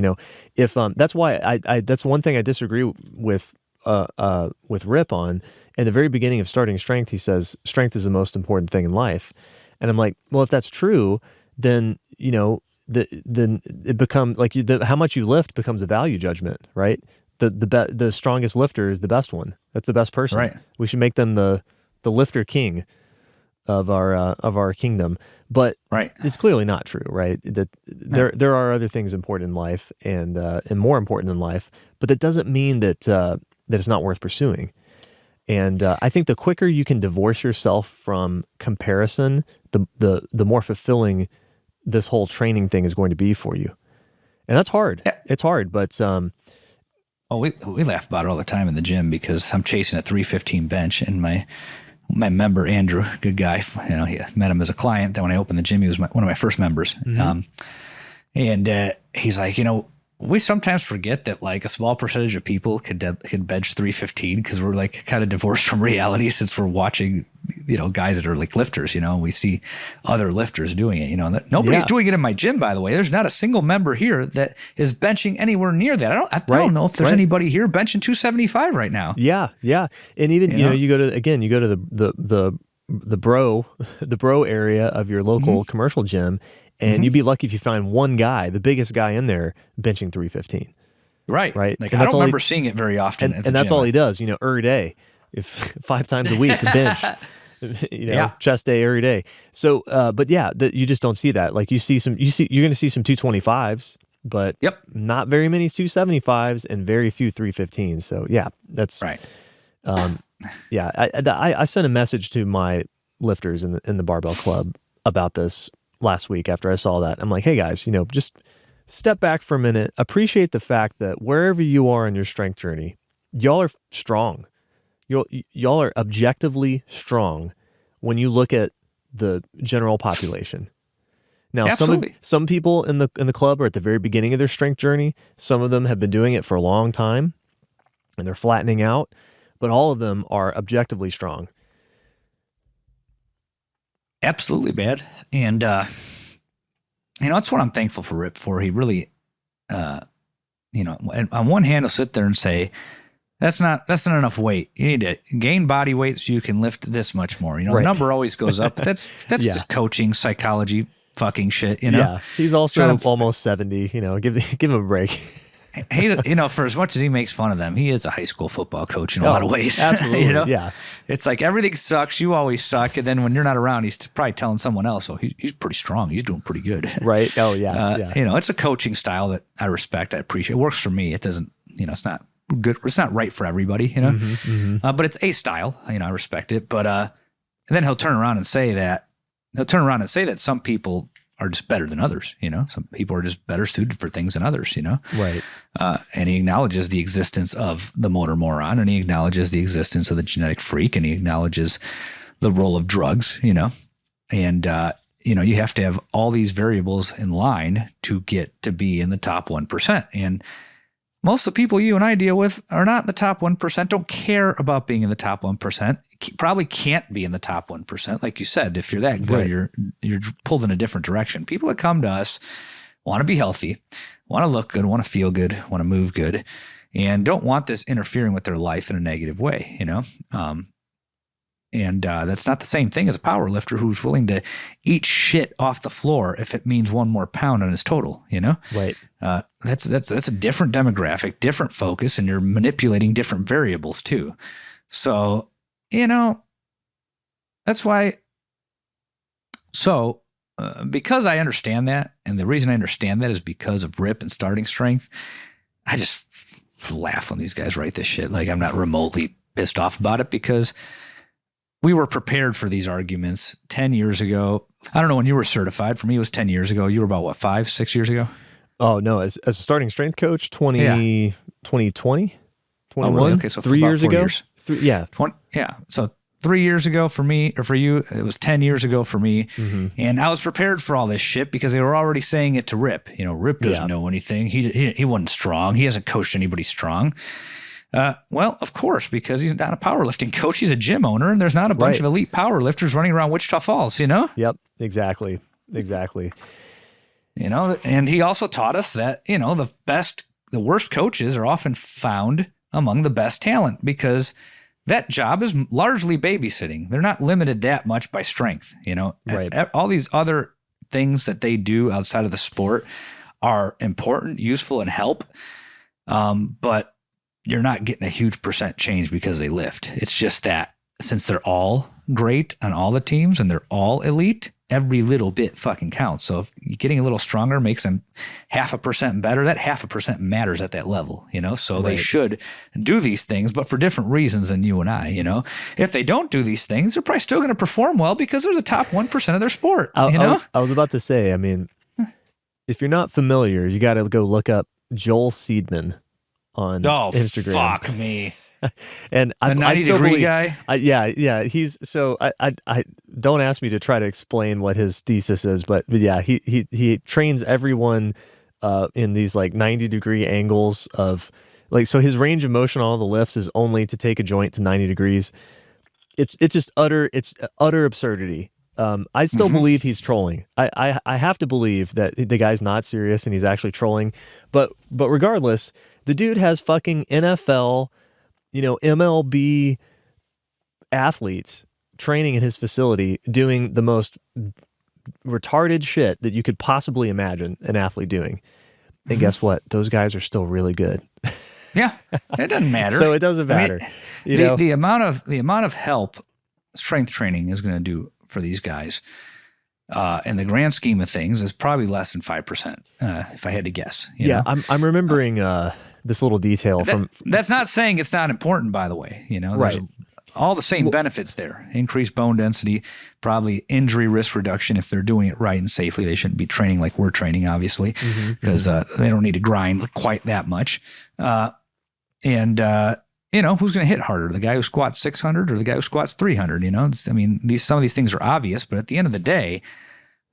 [SPEAKER 2] If that's why I that's one thing I disagree with Rip on. In the very beginning of starting strength, he says strength is the most important thing in life, and I'm like, well, if that's true, then then it becomes like how much you lift becomes a value judgment, right? The strongest lifter is the best one. That's the best person.
[SPEAKER 1] Right.
[SPEAKER 2] We should make them the lifter king of our kingdom. But
[SPEAKER 1] Right.
[SPEAKER 2] it's clearly not true, right? That there are other things important in life and more important in life, but that doesn't mean that that it's not worth pursuing. And I think the quicker you can divorce yourself from comparison, the more fulfilling this whole training thing is going to be for you. And that's hard.
[SPEAKER 1] Yeah.
[SPEAKER 2] It's hard, but
[SPEAKER 1] Oh, we laugh about it all the time in the gym because I'm chasing a 315 bench, and my member Andrew, good guy, he met him as a client. Then when I opened the gym, he was one of my first members, and he's like, we sometimes forget that like a small percentage of people could bench 315 because we're like kind of divorced from reality since we're watching guys that are like lifters, and we see other lifters doing it, that nobody's doing it in my gym, by the way. There's not a single member here that is benching anywhere near that. I don't know if there's anybody here benching 275 right now.
[SPEAKER 2] Yeah. And even, you go to the bro area of your local commercial gym, and you'd be lucky if you find one guy, the biggest guy in there, benching 315.
[SPEAKER 1] Right.
[SPEAKER 2] Right.
[SPEAKER 1] Like, I don't remember seeing it very often.
[SPEAKER 2] And that's all he does, every day. If 5 times a week, bench, chest day every day. So, but yeah, you just don't see that. Like you're going to see some 225s, but not very many 275s and very few 315s. So yeah, that's
[SPEAKER 1] right.
[SPEAKER 2] Yeah. I sent a message to my lifters in the barbell club about this last week after I saw that. I'm like, hey guys, just step back for a minute, appreciate the fact that wherever you are on your strength journey, y'all are strong. Y'all are objectively strong when you look at the general population. Now, some people in the club are at the very beginning of their strength journey. Some of them have been doing it for a long time, and they're flattening out. But all of them are objectively strong.
[SPEAKER 1] Absolutely, bad. And that's what I'm thankful for Rip for. He really, on one hand, he'll sit there and say, That's not enough weight. You need to gain body weight so you can lift this much more. The number always goes up. But that's just coaching, psychology, fucking shit.
[SPEAKER 2] Yeah, he's also almost 70. Give him a break.
[SPEAKER 1] He's for as much as he makes fun of them, he is a high school football coach in a lot of ways.
[SPEAKER 2] Absolutely. Yeah,
[SPEAKER 1] it's like everything sucks. You always suck, and then when you're not around, he's probably telling someone else, "Oh, he's pretty strong. He's doing pretty good."
[SPEAKER 2] Right. Oh yeah.
[SPEAKER 1] It's a coaching style that I respect. I appreciate. It works for me. It doesn't. It's not good. It's not right for everybody, but it's a style. I respect it. But and then he'll turn around and say that some people are just better than others. Some people are just better suited for things than others.
[SPEAKER 2] Right.
[SPEAKER 1] And he acknowledges the existence of the motor moron, and he acknowledges the existence of the genetic freak, and he acknowledges the role of drugs. And you have to have all these variables in line to get to be in the top 1%. And most of the people you and I deal with are not in the top 1%, don't care about being in the top 1%, probably can't be in the top 1%. Like you said, if you're that good, you're pulled in a different direction. People that come to us want to be healthy, want to look good, want to feel good, want to move good, and don't want this interfering with their life in a negative way, And that's not the same thing as a power lifter who's willing to eat shit off the floor if it means one more pound on his total,
[SPEAKER 2] Right.
[SPEAKER 1] That's a different demographic, different focus, and you're manipulating different variables too. So, that's why. So, because I understand that, and the reason I understand that is because of Rip and starting strength, I just laugh when these guys write this shit. Like, I'm not remotely pissed off about it because we were prepared for these arguments 10 years ago. I don't know when you were certified. For me, it was 10 years ago. You were about, 5, 6 years ago?
[SPEAKER 2] Oh, no. As a starting strength coach, 2020? 21?
[SPEAKER 1] Oh, really? Okay, so
[SPEAKER 2] 3 years ago?
[SPEAKER 1] Years.
[SPEAKER 2] 20,
[SPEAKER 1] So 3 years ago for me, or for you, it was 10 years ago for me. Mm-hmm. And I was prepared for all this shit because they were already saying it to Rip. Rip doesn't know anything. He wasn't strong. He hasn't coached anybody strong. Well, of course, because he's not a powerlifting coach. He's a gym owner, and there's not a bunch of elite powerlifters running around Wichita Falls, you know?
[SPEAKER 2] Yep, exactly.
[SPEAKER 1] You know, and he also taught us that, you know, the worst coaches are often found among the best talent because that job is largely babysitting. They're not limited that much by strength, you know?
[SPEAKER 2] Right.
[SPEAKER 1] All these other things that they do outside of the sport are important, useful, and help. But you're not getting a huge percent change because they lift. It's just that since they're all great on all the teams and they're all elite, every little bit fucking counts. So if getting a little stronger makes them 0.5% better, that 0.5% matters at that level, you know? So they should do these things, but for different reasons than you and I, you know? If they don't do these things, they're probably still going to perform well because they're the top 1% of their sport, you know?
[SPEAKER 2] I was about to say, I mean, if you're not familiar, you got to go look up Joel Seedman on Instagram.
[SPEAKER 1] Fuck me.
[SPEAKER 2] And
[SPEAKER 1] a 90-degree guy.
[SPEAKER 2] Yeah. He's so. I don't ask me to try to explain what his thesis is, but yeah, he trains everyone in these like 90-degree angles of like. So his range of motion on all the lifts is only to take a joint to 90 degrees. It's just utter absurdity. I still believe he's trolling. I have to believe that the guy's not serious and he's actually trolling. But regardless, the dude has fucking NFL, you know, MLB athletes training in his facility doing the most retarded shit that you could possibly imagine an athlete doing. And guess what? Those guys are still really good.
[SPEAKER 1] Yeah, it doesn't matter.
[SPEAKER 2] So it doesn't matter.
[SPEAKER 1] I mean, the amount of help strength training is going to do for these guys, in the grand scheme of things, is probably less than 5%, if I had to guess. You know?
[SPEAKER 2] I'm remembering this little detail from.
[SPEAKER 1] That's not saying it's not important, by the way. You know, there's all the same benefits there: increased bone density, probably injury risk reduction if they're doing it right and safely. They shouldn't be training like we're training, obviously, because they don't need to grind quite that much. You know, who's going to hit harder, the guy who squats 600 or the guy who squats 300? You know, I mean, some of these things are obvious, but at the end of the day,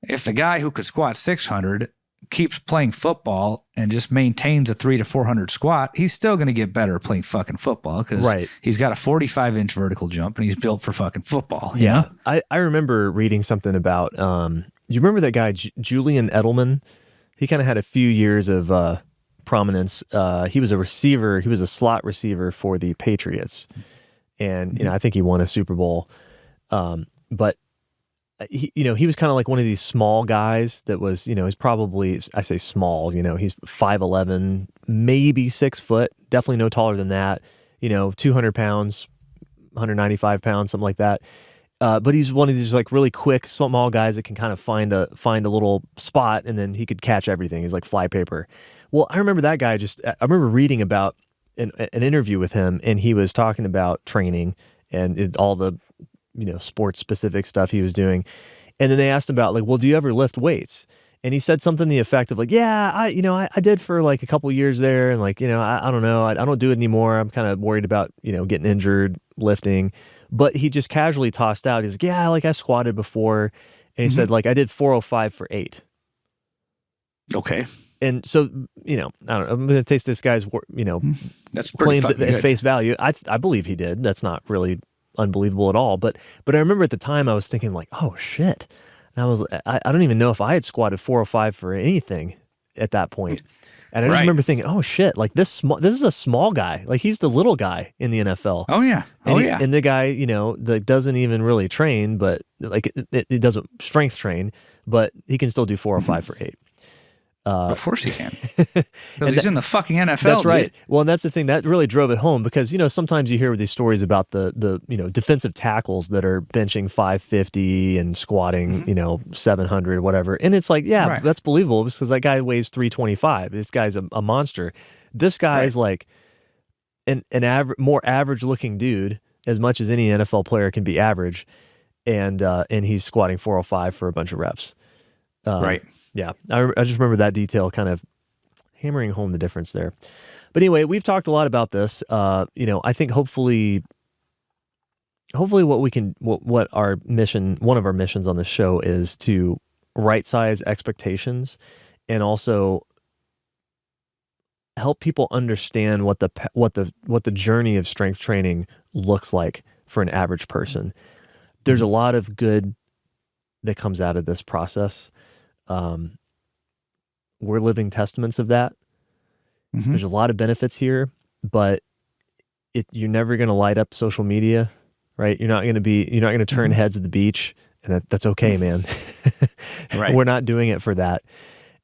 [SPEAKER 1] if the guy who could squat 600 keeps playing football and just maintains a 300 to 400 squat, he's still going to get better at playing fucking football because he's got a 45-inch vertical jump and he's built for fucking football. You know?
[SPEAKER 2] I remember reading something about, you remember that guy, Julian Edelman? He kind of had a few years of prominence. He was a receiver. He was a slot receiver for the Patriots. And, you know, I think he won a Super Bowl. But he was kind of like one of these small guys that was, you know, he's probably, I say small, you know, he's 5'11", maybe 6 foot, definitely no taller than that, you know, 200 pounds, 195 pounds, something like that. But he's one of these like really quick, small guys that can kind of find a little spot and then he could catch everything. He's like flypaper. Well, I remember that guy I remember reading about an interview with him, and he was talking about training and all the, you know, sports specific stuff he was doing. And then they asked him about like, well, do you ever lift weights? And he said something to the effect of like, yeah, I did for like a couple years there. And like, you know, I don't know. I don't do it anymore. I'm kind of worried about, you know, getting injured lifting. But he just casually tossed out, he's like, yeah, like I squatted before. And he said like, I did 405 for 8.
[SPEAKER 1] Okay.
[SPEAKER 2] And so, you know, I don't know, I'm going to take this guy's, you know,
[SPEAKER 1] that's
[SPEAKER 2] claims at face value. I believe he did. That's not really unbelievable at all. But I remember at the time I was thinking like, oh shit. And I don't even know if I had squatted 405 for anything at that point. And I just remember thinking, oh shit, like this is a small guy. Like he's the little guy in the NFL.
[SPEAKER 1] Oh yeah.
[SPEAKER 2] And the guy, you know, that doesn't even really train, but like it doesn't strength train, but he can still do 405 for 8.
[SPEAKER 1] Of course he can. Because he's in the fucking NFL.
[SPEAKER 2] That's right.
[SPEAKER 1] Dude.
[SPEAKER 2] Well, and that's the thing that really drove it home because, you know, sometimes you hear these stories about the you know, defensive tackles that are benching 550 and squatting, you know, 700, whatever. And it's like, yeah, that's believable because that guy weighs 325. This guy's a monster. This guy is like an more average looking dude, as much as any NFL player can be average. And he's squatting 405 for a bunch of reps.
[SPEAKER 1] Right.
[SPEAKER 2] Yeah, I just remember that detail kind of hammering home the difference there. But anyway, we've talked a lot about this. You know, I think hopefully what our mission, one of our missions on the show is to right size expectations and also help people understand what the journey of strength training looks like for an average person. There's a lot of good that comes out of this process. We're living testaments of that. There's a lot of benefits here, but you're never going to light up social media, right? You're not going to turn heads at the beach, and that's okay, man.
[SPEAKER 1] Right.
[SPEAKER 2] We're not doing it for that.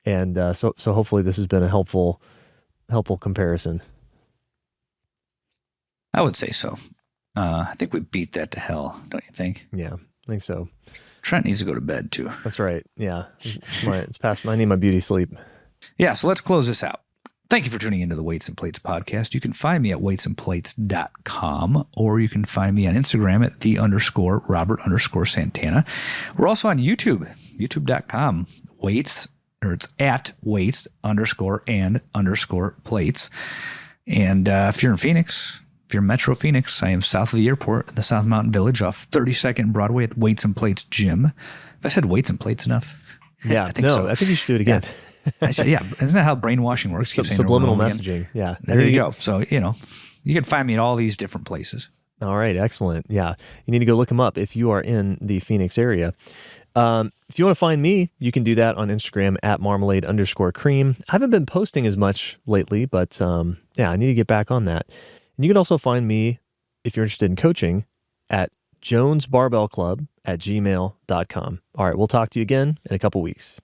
[SPEAKER 2] And so hopefully this has been a helpful comparison.
[SPEAKER 1] I would say so. I think we beat that to hell, don't you think?
[SPEAKER 2] Yeah, I think so.
[SPEAKER 1] Trent needs to go to bed too.
[SPEAKER 2] That's right. Yeah. It's past I need my beauty sleep.
[SPEAKER 1] Yeah, so let's close this out. Thank you for tuning into the Weights and Plates podcast. You can find me at weightsandplates.com, or you can find me on Instagram at _Robert_Santana. We're also on YouTube, youtube.com, weights, or it's at weights_and_plates. And if you're in Phoenix, if you're in Metro Phoenix, I am south of the airport in the South Mountain Village off 32nd Broadway at Weights and Plates Gym. Have I said weights and plates enough?
[SPEAKER 2] Yeah,
[SPEAKER 1] I think so.
[SPEAKER 2] I think you should do it again.
[SPEAKER 1] Yeah. I said, yeah. Isn't that how brainwashing works? Keep saying
[SPEAKER 2] Subliminal
[SPEAKER 1] over and over
[SPEAKER 2] messaging.
[SPEAKER 1] again.
[SPEAKER 2] Yeah.
[SPEAKER 1] There you go. So, you can find me at all these different places.
[SPEAKER 2] All right. Excellent. Yeah. You need to go look them up if you are in the Phoenix area. If you want to find me, you can do that on Instagram at marmalade_cream. I haven't been posting as much lately, but I need to get back on that. And you can also find me, if you're interested in coaching, at jonesbarbellclub@gmail.com. All right. We'll talk to you again in a couple weeks.